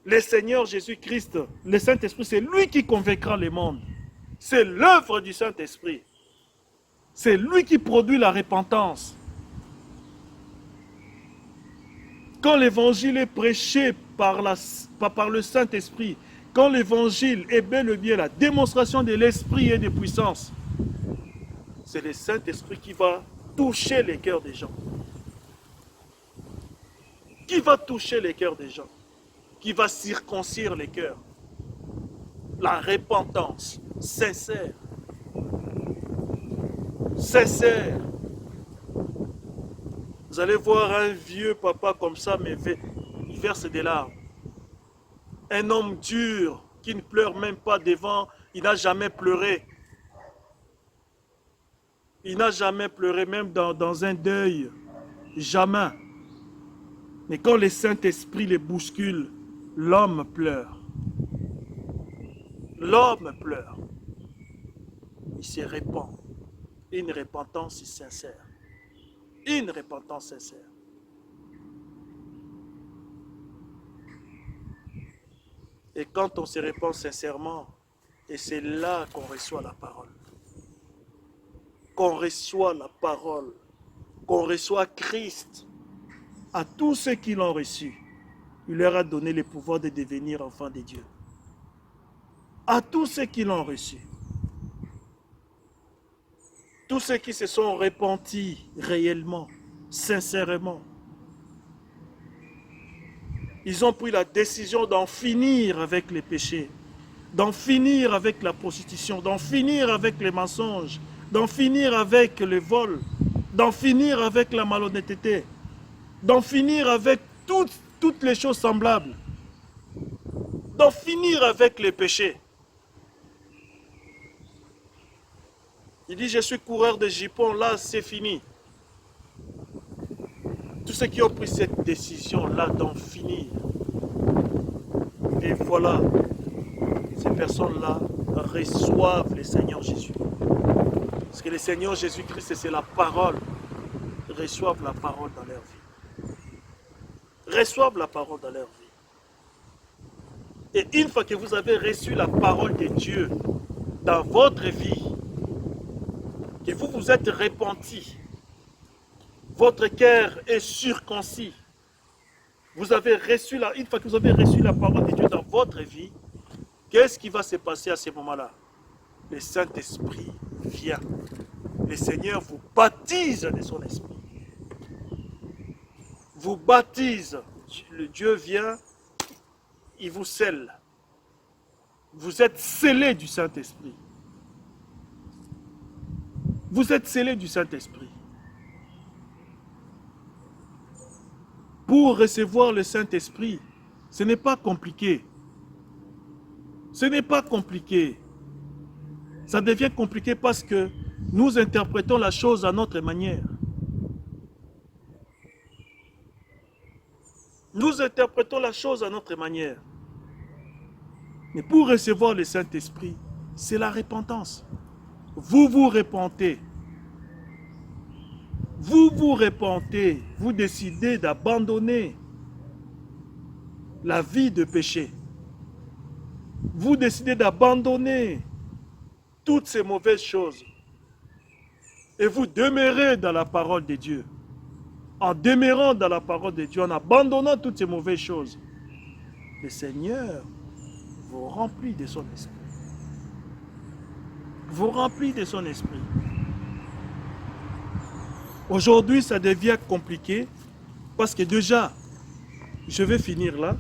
Le Seigneur Jésus-Christ, le Saint-Esprit, c'est lui qui convaincra le monde. C'est l'œuvre du Saint-Esprit. C'est lui qui produit la repentance. Quand l'évangile est prêché par le Saint-Esprit, quand l'évangile est bel et bien la démonstration de l'Esprit et des puissances, c'est le Saint-Esprit qui va toucher les cœurs des gens. Qui va toucher les cœurs des gens. Qui va circoncire les cœurs. La repentance sincère. Sincère. Vous allez voir un vieux papa comme ça, mais il verse des larmes. Un homme dur qui ne pleure même pas devant, il n'a jamais pleuré. Il n'a jamais pleuré, même dans un deuil. Jamais. Mais quand le Saint-Esprit les bouscule, l'homme pleure. L'homme pleure. Il se répand. Une repentance sincère. Une repentance sincère. Et quand on se répand sincèrement, et c'est là qu'on reçoit la parole. Qu'on reçoit la parole. Qu'on reçoit Christ. À tous ceux qui l'ont reçu, il leur a donné le pouvoir de devenir enfants de Dieu. À tous ceux qui l'ont reçu. Tous ceux qui se sont repentis réellement, sincèrement. Ils ont pris la décision d'en finir avec les péchés, d'en finir avec la prostitution, d'en finir avec les mensonges, d'en finir avec le vol, d'en finir avec la malhonnêteté, d'en finir avec toutes les choses semblables, d'en finir avec les péchés. Il dit, je suis coureur de jupons, là c'est fini. Tous ceux qui ont pris cette décision-là d'en finir. Et voilà, ces personnes-là reçoivent le Seigneur Jésus. Parce que le Seigneur Jésus-Christ, c'est la parole. Ils reçoivent la parole dans leur vie. Reçoivent la parole dans leur vie. Et une fois que vous avez reçu la parole de Dieu dans votre vie, que vous vous êtes repenti, votre cœur est circoncis. Vous avez reçu une fois que vous avez reçu la parole de Dieu dans votre vie, qu'est-ce qui va se passer à ce moment-là? Le Saint-Esprit vient. Le Seigneur vous baptise de son esprit. Vous baptise. Le Dieu vient, il vous scelle. Vous êtes scellés du Saint-Esprit. Vous êtes scellés du Saint-Esprit. Pour recevoir le Saint-Esprit, ce n'est pas compliqué. Ce n'est pas compliqué. Ça devient compliqué parce que nous interprétons la chose à notre manière. Nous interprétons la chose à notre manière. Mais pour recevoir le Saint-Esprit, c'est la repentance. Vous vous repentez. Vous vous repentez. Vous décidez d'abandonner la vie de péché. Vous décidez d'abandonner toutes ces mauvaises choses. Et vous demeurez dans la parole de Dieu. En demeurant dans la parole de Dieu, en abandonnant toutes ces mauvaises choses, le Seigneur vous remplit de son esprit. Vous remplit de son esprit. Aujourd'hui, ça devient compliqué parce que déjà, je vais finir là,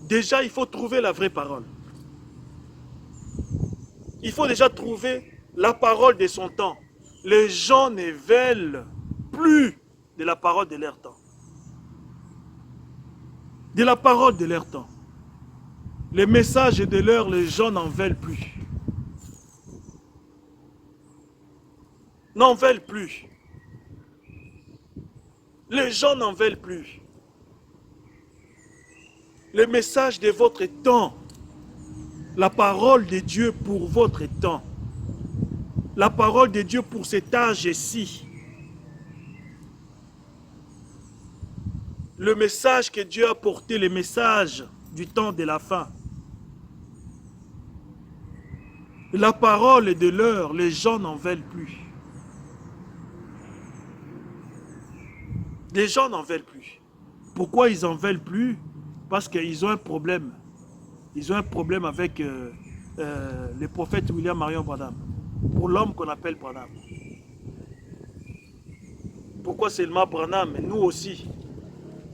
déjà il faut trouver la vraie parole. Il faut déjà trouver la parole de son temps, Les gens ne veulent plus de la parole de leur temps. De la parole de leur temps. Les messages de l'heure, les gens n'en veulent plus. N'en veulent plus. Les gens n'en veulent plus. Les messages de votre temps. La parole de Dieu pour votre temps. La parole de Dieu pour cet âge-ci. Le message que Dieu a porté, le message du temps de la fin. La parole de l'heure, les gens n'en veulent plus. Les gens n'en veulent plus. Pourquoi ils n'en veulent plus? Parce qu'ils ont un problème. Ils ont un problème avec le prophète William Marion Branham. Pour l'homme qu'on appelle Branham. Pourquoi seulement Branham? Mais nous aussi.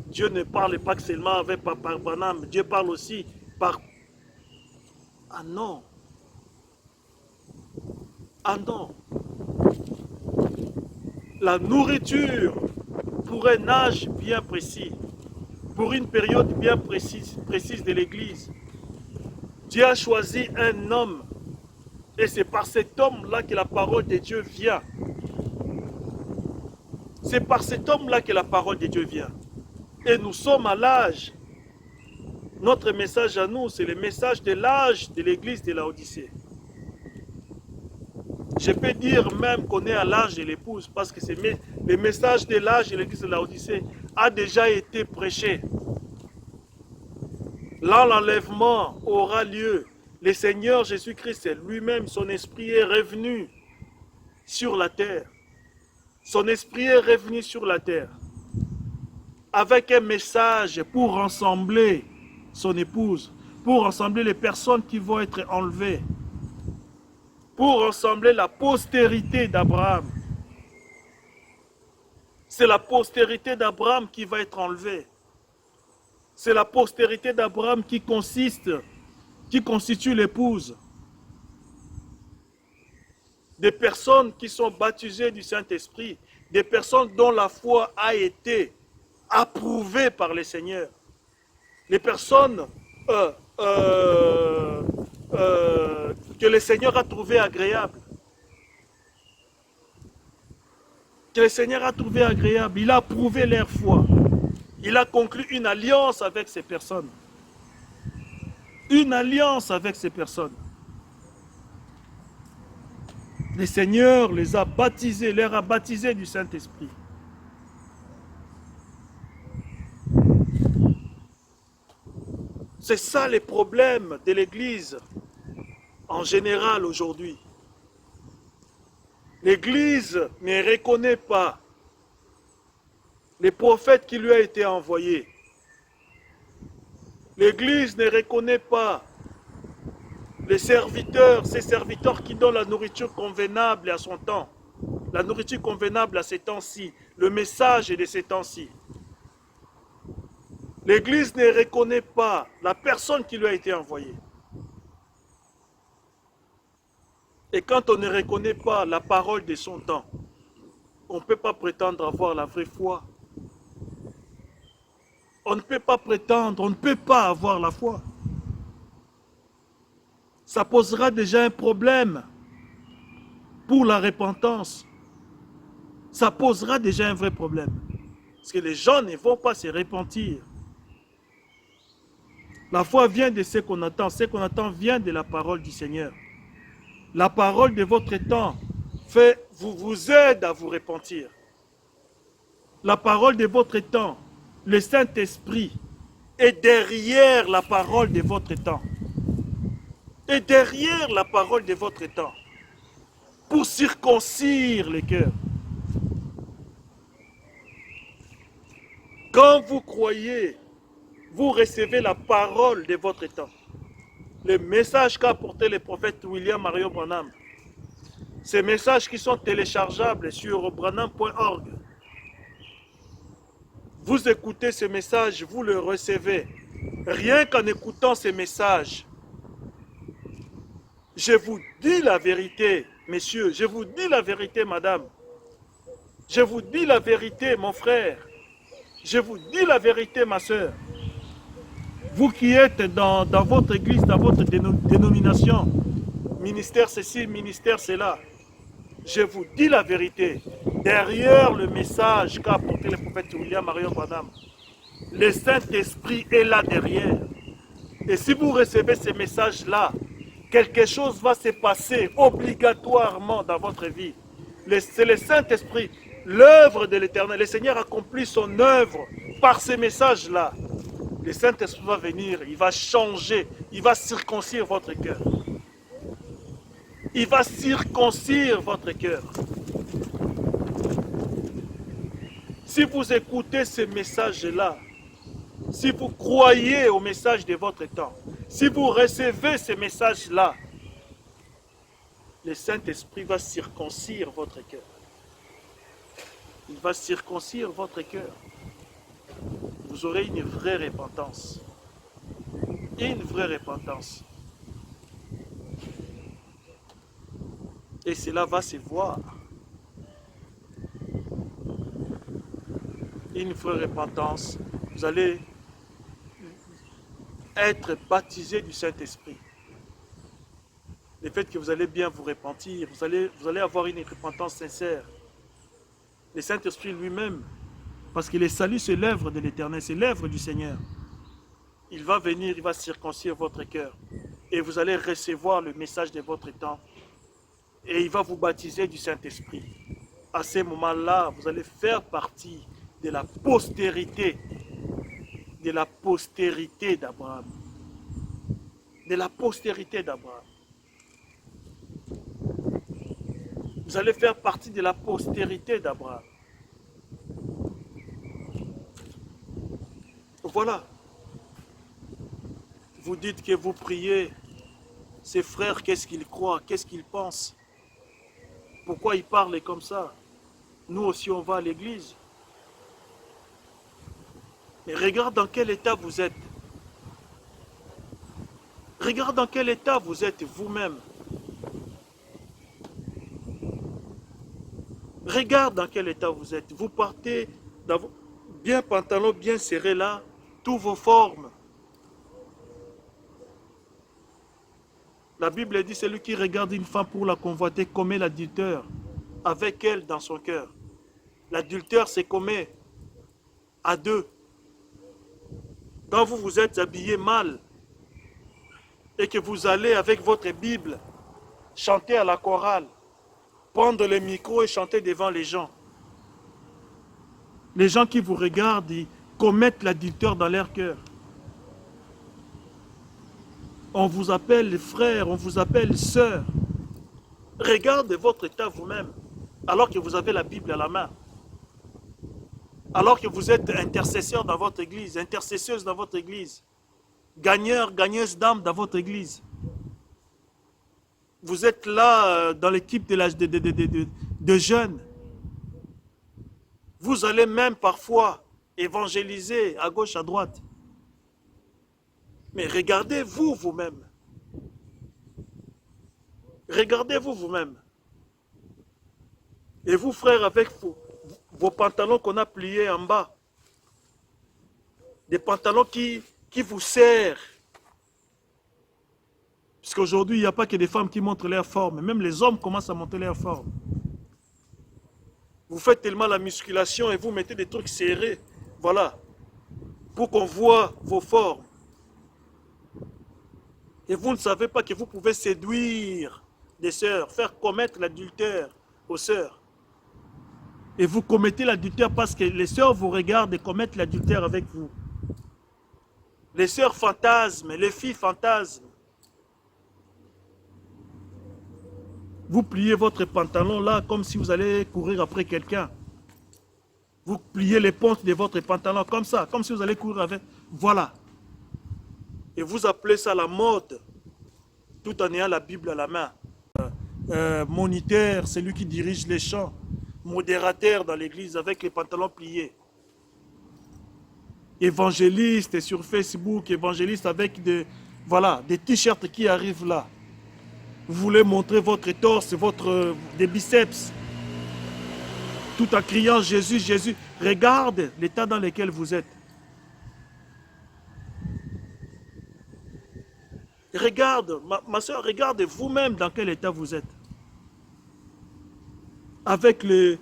Dieu ne parle pas seulement avec par Branham. Dieu parle aussi par... Ah non. Ah non. La nourriture pour un âge bien précis, pour une période bien précise de l'Église. Dieu a choisi un homme et c'est par cet homme-là que la parole de Dieu vient. C'est par cet homme-là que la parole de Dieu vient. Et nous sommes à l'âge. Notre message à nous, c'est le message de l'âge de l'Église de Laodicée. Je peux dire même qu'on est à l'âge de l'épouse parce que le message de l'âge de l'Église de Laodicée a déjà été prêché. Là, l'enlèvement aura lieu. Le Seigneur Jésus-Christ lui-même, son esprit est revenu sur la terre. Son esprit est revenu sur la terre avec un message pour rassembler son épouse, pour rassembler les personnes qui vont être enlevées, pour rassembler la postérité d'Abraham. C'est la postérité d'Abraham qui va être enlevée. C'est la postérité d'Abraham qui constitue l'épouse. Des personnes qui sont baptisées du Saint-Esprit, des personnes dont la foi a été approuvée par le Seigneur. Les personnes que le Seigneur a trouvées agréables. Que le Seigneur a trouvées agréables. Il a approuvé leur foi. Il a conclu une alliance avec ces personnes. Une alliance avec ces personnes. Le Seigneur les a baptisés, leur a baptisé du Saint-Esprit. C'est ça les problèmes de l'Église en général aujourd'hui. L'Église ne reconnaît pas les prophètes qui lui ont été envoyés. L'Église ne reconnaît pas les serviteurs, ces serviteurs qui donnent la nourriture convenable à son temps. La nourriture convenable à ces temps-ci, le message de ces temps-ci. L'Église ne reconnaît pas la personne qui lui a été envoyée. Et quand on ne reconnaît pas la parole de son temps, on ne peut pas prétendre avoir la vraie foi. On ne peut pas prétendre, on ne peut pas avoir la foi. Ça posera déjà un problème pour la repentance. Ça posera déjà un vrai problème. Parce que les gens ne vont pas se repentir. La foi vient de ce qu'on attend. Ce qu'on attend vient de la parole du Seigneur. La parole de votre temps vous aide à vous repentir. La parole de votre temps, le Saint-Esprit est derrière la parole de votre temps. Et derrière la parole de votre temps. Pour circoncire les cœurs. Quand vous croyez, vous recevez la parole de votre temps. Le message qu'a apporté le prophète William Marion Branham. Ces messages qui sont téléchargeables sur branham.org. Vous écoutez ce message, vous le recevez. Rien qu'en écoutant ces messages, je vous dis la vérité, messieurs, je vous dis la vérité, madame. Je vous dis la vérité, mon frère. Je vous dis la vérité, ma soeur. Vous qui êtes dans votre église, dans votre dénomination, ministère ceci, ministère cela, je vous dis la vérité. Derrière le message qu'a apporté le prophète William Marion Branham, le Saint-Esprit est là derrière. Et si vous recevez ces messages-là, quelque chose va se passer obligatoirement dans votre vie. C'est le Saint-Esprit, l'œuvre de l'Éternel. Le Seigneur accomplit son œuvre par ces messages-là. Le Saint-Esprit va venir, il va changer, il va circoncire votre cœur. Il va circoncire votre cœur. Si vous écoutez ces messages-là, si vous croyez au message de votre temps, si vous recevez ces messages-là, le Saint-Esprit va circoncire votre cœur. Il va circoncire votre cœur. Vous aurez une vraie repentance. Une vraie repentance. Et cela va se voir. Une vraie repentance. Vous allez être baptisé du Saint-Esprit. Le fait que vous allez bien vous repentir, vous allez avoir une repentance sincère. Le Saint-Esprit lui-même, parce que le salut c'est l'œuvre de l'Éternel, c'est l'œuvre du Seigneur. Il va venir, il va circoncire votre cœur. Et vous allez recevoir le message de votre temps. Et il va vous baptiser du Saint-Esprit. À ce moment-là, vous allez faire partie de la postérité d'Abraham. De la postérité d'Abraham. Vous allez faire partie de la postérité d'Abraham. Voilà. Vous dites que vous priez. Ces frères, qu'est-ce qu'ils croient? Qu'est-ce qu'ils pensent? Pourquoi ils parlent comme ça? Nous aussi, on va à l'église. Mais regarde dans quel état vous êtes. Regarde dans quel état vous êtes vous-même. Regarde dans quel état vous êtes. Vous partez dans vos bien pantalon bien serré là, tous vos formes. La Bible dit, celui qui regarde une femme pour la convoiter commet l'adultère avec elle dans son cœur. L'adultère, c'est commet à deux. Quand vous vous êtes habillé mal et que vous allez avec votre Bible chanter à la chorale, prendre le micro et chanter devant les gens qui vous regardent, ils commettent l'adultère dans leur cœur. On vous appelle frère, on vous appelle sœur. Regardez votre état vous-même, alors que vous avez la Bible à la main. Alors que vous êtes intercesseur dans votre église, intercesseuse dans votre église, gagneur, gagneuse d'âme dans votre église. Vous êtes là dans l'équipe de jeunes. Vous allez même parfois évangéliser à gauche, à droite. Mais regardez-vous vous-même. Regardez-vous vous-même. Et vous, frères, avec vos pantalons qu'on a pliés en bas, des pantalons qui vous serrent. Parce qu'aujourd'hui, il n'y a pas que des femmes qui montrent leur forme. Même les hommes commencent à montrer leur forme. Vous faites tellement la musculation et vous mettez des trucs serrés. Voilà. Pour qu'on voit vos formes. Et vous ne savez pas que vous pouvez séduire des sœurs, faire commettre l'adultère aux sœurs. Et vous commettez l'adultère parce que les sœurs vous regardent et commettent l'adultère avec vous. Les sœurs fantasment, les filles fantasment. Vous pliez votre pantalon là comme si vous allez courir après quelqu'un. Vous pliez les pontes de votre pantalon comme ça, comme si vous allez courir avec. Voilà. Et vous appelez ça la mode, tout en ayant la Bible à la main. Moniteur, c'est lui qui dirige les chants. Modérateur dans l'église avec les pantalons pliés. Évangéliste sur Facebook, évangéliste avec des t-shirts qui arrivent là. Vous voulez montrer votre torse, des biceps, tout en criant Jésus, Jésus. Regarde l'état dans lequel vous êtes. Regarde, ma soeur, regarde vous-même dans quel état vous êtes. Avec les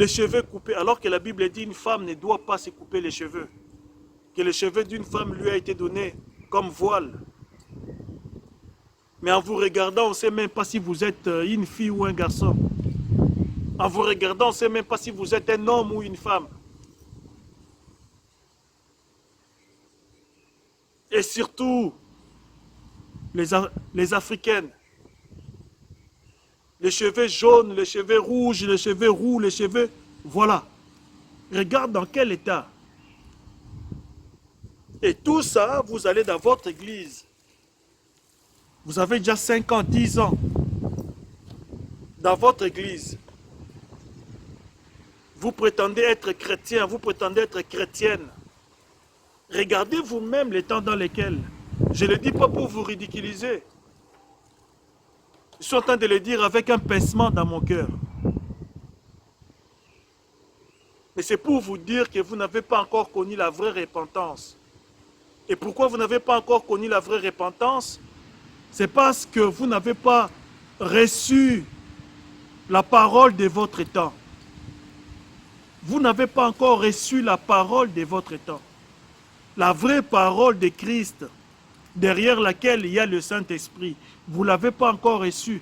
cheveux coupés, alors que la Bible dit une femme ne doit pas se couper les cheveux. Que les cheveux d'une femme lui a été donné comme voile. Mais en vous regardant, on ne sait même pas si vous êtes une fille ou un garçon. En vous regardant, on ne sait même pas si vous êtes un homme ou une femme. Et surtout, les Africaines. Les cheveux jaunes, les cheveux rouges, les cheveux roux, les cheveux... Voilà. Regarde dans quel état. Et tout ça, vous allez dans votre église. Vous avez déjà 5 ans, 10 ans. Dans votre église. Vous prétendez être chrétien, vous prétendez être chrétienne. Regardez vous-même les temps dans lesquels. Je ne le dis pas pour vous ridiculiser. Je suis en train de le dire avec un pincement dans mon cœur. Mais c'est pour vous dire que vous n'avez pas encore connu la vraie repentance. Et pourquoi vous n'avez pas encore connu la vraie repentance? C'est parce que vous n'avez pas reçu la parole de votre temps. Vous n'avez pas encore reçu la parole de votre temps. La vraie parole de Christ, derrière laquelle il y a le Saint-Esprit. Vous ne l'avez pas encore reçu.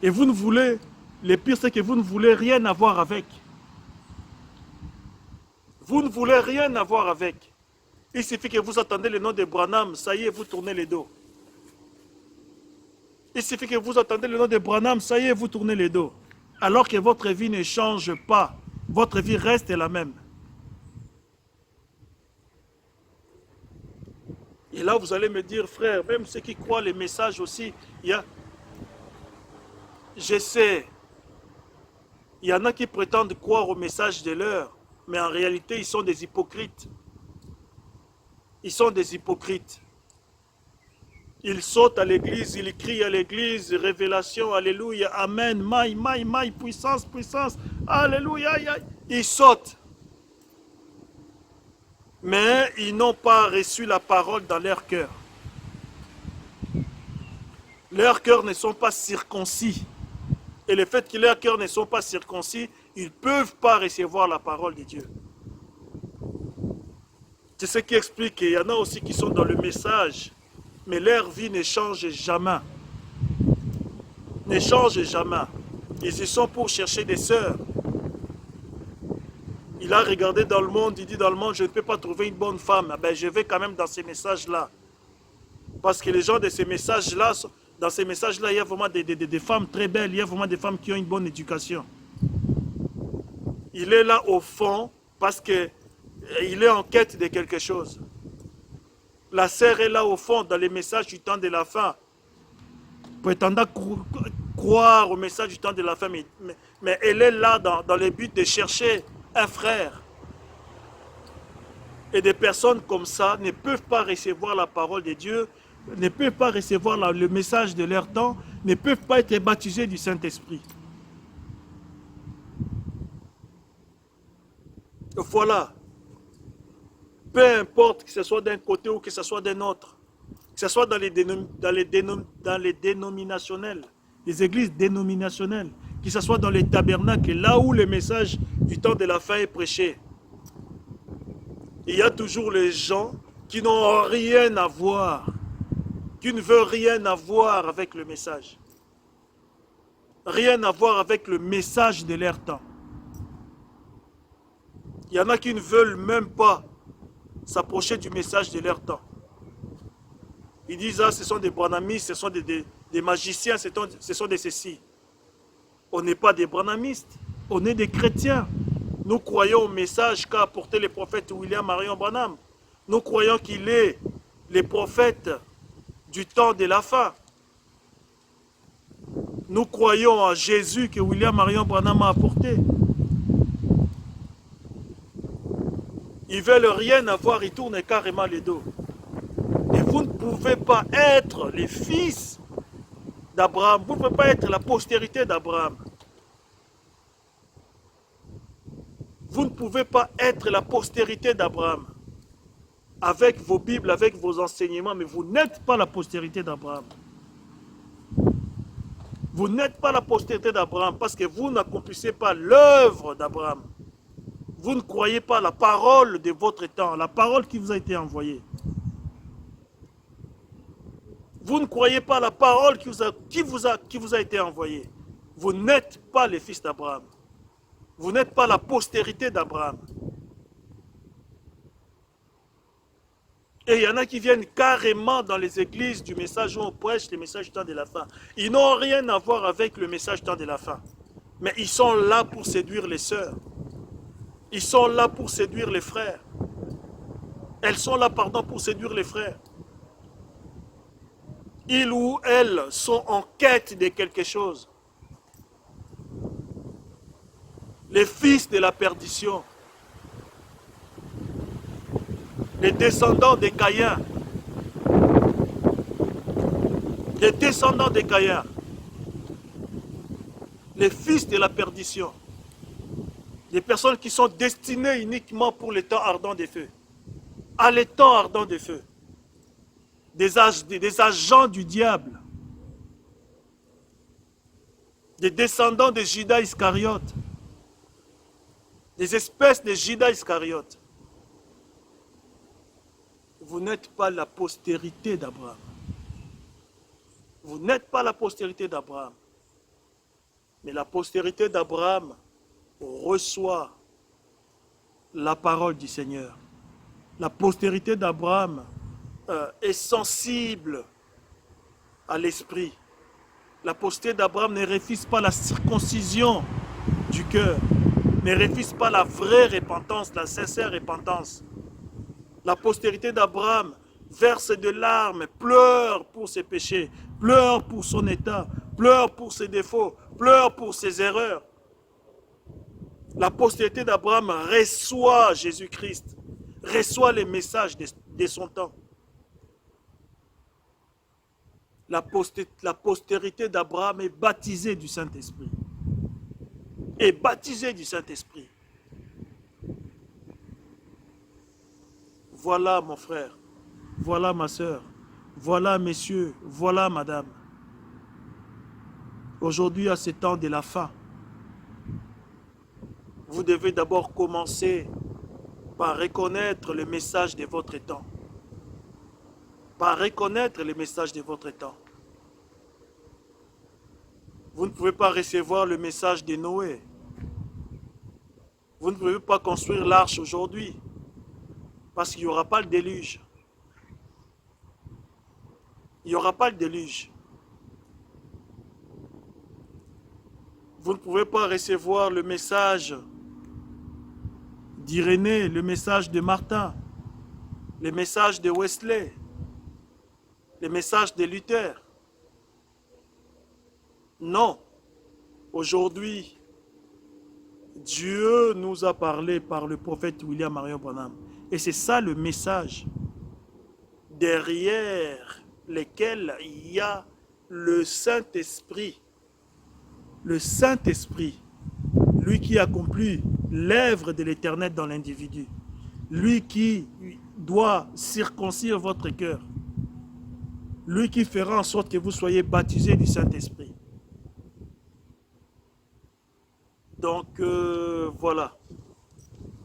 Et vous ne voulez, le pire c'est que vous ne voulez rien avoir avec. Vous ne voulez rien avoir avec. Il suffit que vous attendez le nom de Branham, ça y est, vous tournez les dos. Il suffit que vous attendez le nom de Branham, ça y est, vous tournez les dos. Alors que votre vie ne change pas. Votre vie reste la même. Et là, vous allez me dire, frère, même ceux qui croient les messages aussi, je sais, il y en a qui prétendent croire au message de l'heure, mais en réalité, ils sont des hypocrites. Ils sont des hypocrites. Ils sautent à l'église, ils crient à l'église, révélation, alléluia, amen, maï, puissance, puissance, alléluia, aïe, aïe. Ils sautent. Mais ils n'ont pas reçu la parole dans leur cœur. Leurs cœurs ne sont pas circoncis. Et le fait que leurs cœurs ne sont pas circoncis, ils ne peuvent pas recevoir la parole de Dieu. C'est ce qui explique qu'il y en a aussi qui sont dans le message, mais leur vie ne change jamais. Ne change jamais. Ils y sont pour chercher des sœurs. Il a regardé dans le monde, il dit dans le monde, je ne peux pas trouver une bonne femme. Ben, je vais quand même dans ces messages-là. Parce que les gens de ces messages-là, dans ces messages-là, il y a vraiment des femmes très belles, il y a vraiment des femmes qui ont une bonne éducation. Il est là au fond parce qu'il est en quête de quelque chose. La sœur est là au fond dans les messages du temps de la fin. Prétendant croire au message du temps de la fin, mais elle est là dans le but de chercher un frère. Et des personnes comme ça ne peuvent pas recevoir la parole de Dieu, ne peuvent pas recevoir le message de leur temps, ne peuvent pas être baptisés du Saint-Esprit. Voilà. Peu importe que ce soit d'un côté ou que ce soit d'un autre, que ce soit dans les dénominationnels, les églises dénominationnelles, que ce soit dans les tabernacles, là où le message du temps de la fin est prêché. Il y a toujours les gens qui n'ont rien à voir, qui ne veulent rien à voir avec le message. Rien à voir avec le message de leur temps. Il y en a qui ne veulent même pas s'approcher du message de leur temps. Ils disent, ah, ce sont des branhamistes, ce sont des magiciens, ce sont des ceci. On n'est pas des branhamistes, on est des chrétiens. Nous croyons au message qu'a apporté le prophète William Marion Branham. Nous croyons qu'il est le prophète du temps de la fin. Nous croyons en Jésus que William Marion Branham a apporté. Ils veulent rien avoir, ils tournent carrément les dos. Et vous ne pouvez pas être les fils d'Abraham. Vous ne pouvez pas être la postérité d'Abraham. Vous ne pouvez pas être la postérité d'Abraham. Avec vos Bibles, avec vos enseignements, mais vous n'êtes pas la postérité d'Abraham. Vous n'êtes pas la postérité d'Abraham parce que vous n'accomplissez pas l'œuvre d'Abraham. Vous ne croyez pas la parole de votre temps, la parole qui vous a été envoyée. Vous ne croyez pas la parole qui vous a été envoyée. Vous n'êtes pas les fils d'Abraham. Vous n'êtes pas la postérité d'Abraham. Et il y en a qui viennent carrément dans les églises du message où on prêche le message du temps de la fin. Ils n'ont rien à voir avec le message du temps de la fin. Mais ils sont là pour séduire les sœurs. Ils sont là pour séduire les frères. Elles sont là, pardon, pour séduire les frères. Ils ou elles sont en quête de quelque chose. Les fils de la perdition. Les descendants des Caïens. Les descendants des Caïens. Les fils de la perdition. Des personnes qui sont destinées uniquement pour les temps ardents des feux. À les temps ardents des feux. Des agents du diable. Des descendants de Judas Iscariote. Des espèces de Judas Iscariote. Vous n'êtes pas la postérité d'Abraham. Vous n'êtes pas la postérité d'Abraham. Mais la postérité d'Abraham reçoit la parole du Seigneur. La postérité d'Abraham est sensible à l'esprit. La postérité d'Abraham ne refuse pas la circoncision du cœur, ne refuse pas la vraie repentance, la sincère repentance. La postérité d'Abraham verse de larmes, pleure pour ses péchés, pleure pour son état, pleure pour ses défauts, pleure pour ses erreurs. La postérité d'Abraham reçoit Jésus-Christ, reçoit les messages de son temps. La postérité d'Abraham est baptisée du Saint-Esprit. Est baptisée du Saint-Esprit. Voilà mon frère, voilà ma soeur, voilà messieurs, voilà madame. Aujourd'hui, à ce temps de la fin, vous devez d'abord commencer par reconnaître le message de votre temps. Par reconnaître le message de votre temps. Vous ne pouvez pas recevoir le message de Noé. Vous ne pouvez pas construire l'arche aujourd'hui. Parce qu'il n'y aura pas le déluge. Il n'y aura pas le déluge. Vous ne pouvez pas recevoir le message d'Irénée, le message de Martin, le message de Wesley, le message de Luther. Non. Aujourd'hui, Dieu nous a parlé par le prophète William Marion Branham. Et c'est ça le message derrière lequel il y a le Saint-Esprit. Le Saint-Esprit, lui qui accomplit l'œuvre de l'Éternel dans l'individu. Lui qui doit circoncire votre cœur. Lui qui fera en sorte que vous soyez baptisés du Saint-Esprit. Donc voilà,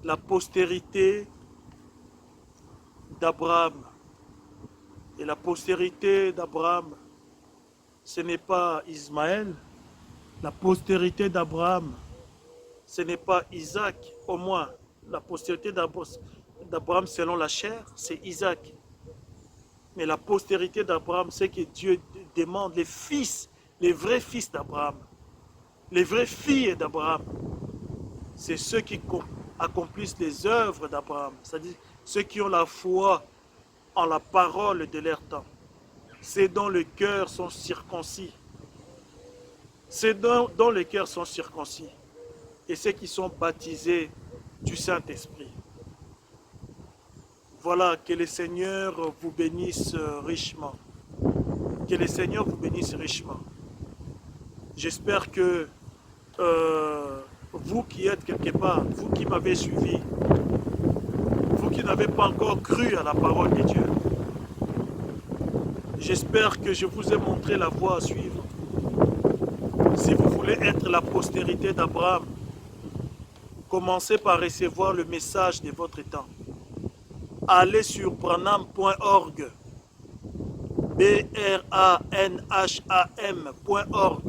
la postérité d'Abraham. Et la postérité d'Abraham, ce n'est pas Ismaël. La postérité d'Abraham, ce n'est pas Isaac. Au moins, la postérité d'Abraham selon la chair, c'est Isaac. Mais la postérité d'Abraham, c'est que Dieu demande les fils, les vrais fils d'Abraham. Les vraies filles d'Abraham, c'est ceux qui accomplissent les œuvres d'Abraham, c'est-à-dire ceux qui ont la foi en la parole de leur temps. Ceux dont les cœurs sont circoncis. Ceux dont les cœurs sont circoncis. Et ceux qui sont baptisés du Saint-Esprit. Voilà, que le Seigneur vous bénisse richement. Que le Seigneur vous bénisse richement. J'espère que vous qui êtes quelque part, vous qui m'avez suivi, vous qui n'avez pas encore cru à la parole de Dieu, j'espère que je vous ai montré la voie à suivre. Si vous voulez être la postérité d'Abraham, commencez par recevoir le message de votre temps. Allez sur branham.org, branham.org.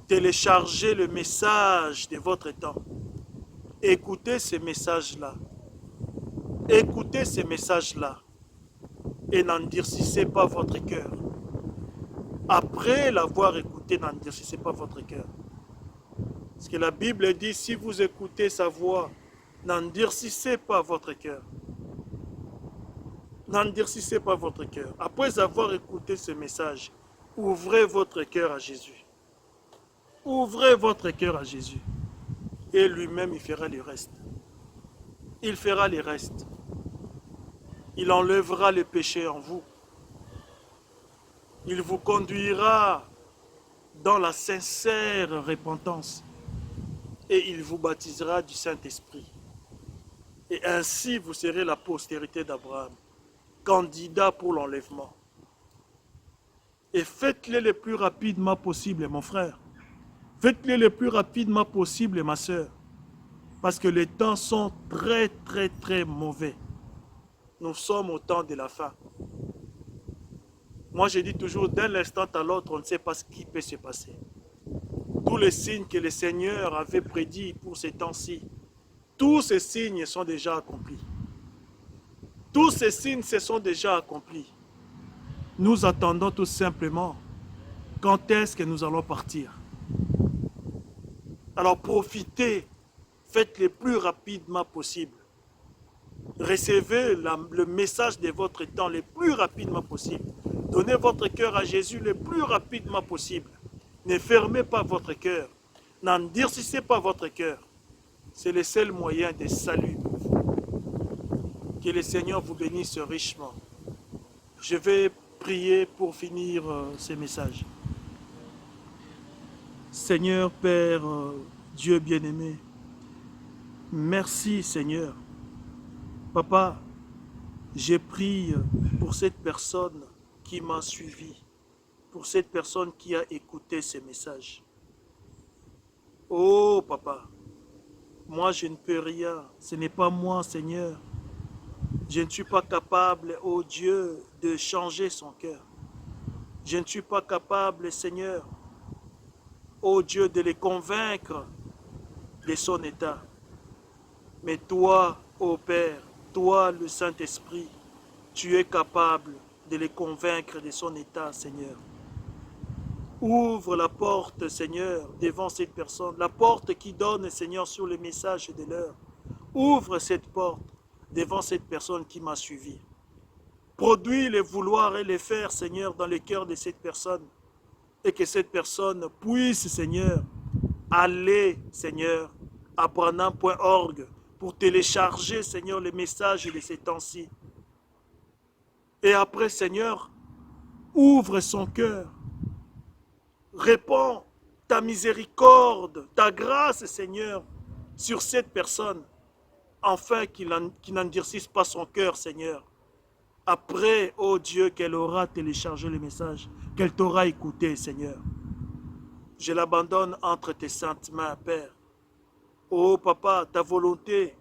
Téléchargez le message de votre temps. Écoutez ces messages-là. Écoutez ces messages-là. Et n'endurcissez pas votre cœur. Après l'avoir écouté, n'endurcissez pas votre cœur. Parce que la Bible dit, si vous écoutez sa voix, n'endurcissez pas votre cœur. N'endurcissez pas votre cœur. Après avoir écouté ce message, ouvrez votre cœur à Jésus. Ouvrez votre cœur à Jésus. Et lui-même, il fera le reste. Il fera le reste. Il enlèvera le péché en vous. Il vous conduira dans la sincère repentance. Et il vous baptisera du Saint-Esprit. Et ainsi, vous serez la postérité d'Abraham, candidat pour l'enlèvement. Et faites-le le plus rapidement possible, mon frère. Faites-le le plus rapidement possible, ma soeur. Parce que les temps sont très, très, très mauvais. Nous sommes au temps de la fin. Moi, je dis toujours, d'un instant à l'autre, on ne sait pas ce qui peut se passer. Tous les signes que le Seigneur avait prédits pour ces temps-ci, tous ces signes sont déjà accomplis. Tous ces signes se sont déjà accomplis. Nous attendons tout simplement quand est-ce que nous allons partir. Alors profitez, faites le plus rapidement possible. Recevez le message de votre temps le plus rapidement possible. Donnez votre cœur à Jésus le plus rapidement possible. Ne fermez pas votre cœur. N'endurcissez pas votre cœur. C'est le seul moyen de salut pour vous. Que le Seigneur vous bénisse richement. Je vais prier pour finir ce message. Seigneur, Père, Dieu bien-aimé, merci Seigneur. Papa, j'ai prié pour cette personne qui m'a suivi, pour cette personne qui a écouté ces messages. Oh Papa, moi je ne peux rien, ce n'est pas moi Seigneur. Je ne suis pas capable, oh Dieu, de changer son cœur. Je ne suis pas capable, Seigneur, oh Dieu, de les convaincre de son état. Mais toi, ô Père, toi, le Saint-Esprit, tu es capable de les convaincre de son état, Seigneur. Ouvre la porte, Seigneur, devant cette personne, la porte qui donne, Seigneur, sur le message de l'heure. Ouvre cette porte devant cette personne qui m'a suivi. Produis les vouloir et les faire, Seigneur, dans le cœur de cette personne. Et que cette personne puisse, Seigneur, aller, Seigneur, à branham.org pour télécharger, Seigneur, les messages de ces temps-ci. Et après, Seigneur, ouvre son cœur. Répands ta miséricorde, ta grâce, Seigneur, sur cette personne, afin qu'il n'endurcisse pas son cœur, Seigneur. Après, oh Dieu, qu'elle aura téléchargé le message, qu'elle t'aura écouté, Seigneur. Je l'abandonne entre tes saintes mains, Père. Oh Papa, ta volonté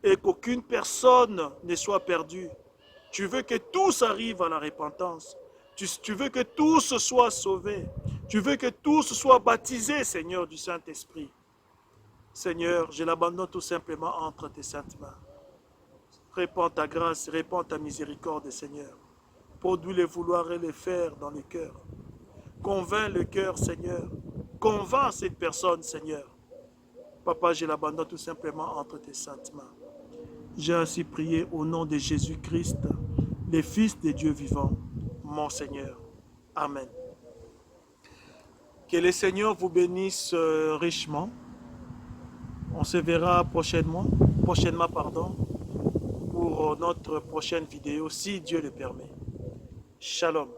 est qu'aucune personne ne soit perdue. Tu veux que tous arrivent à la repentance. Tu veux que tous soient sauvés. Tu veux que tous soient baptisés, Seigneur, du Saint-Esprit. Seigneur, je l'abandonne tout simplement entre tes saintes mains. Répands ta grâce, répands ta miséricorde, Seigneur. Produis les vouloir et les faire dans le cœur. Convainc le cœur, Seigneur. Convainc cette personne, Seigneur. Papa, je l'abandonne tout simplement entre tes saintes mains. J'ai ainsi prié au nom de Jésus-Christ, le Fils de Dieu vivant, mon Seigneur. Amen. Que le Seigneur vous bénisse richement. On se verra prochainement, pour notre prochaine vidéo, si Dieu le permet. Shalom.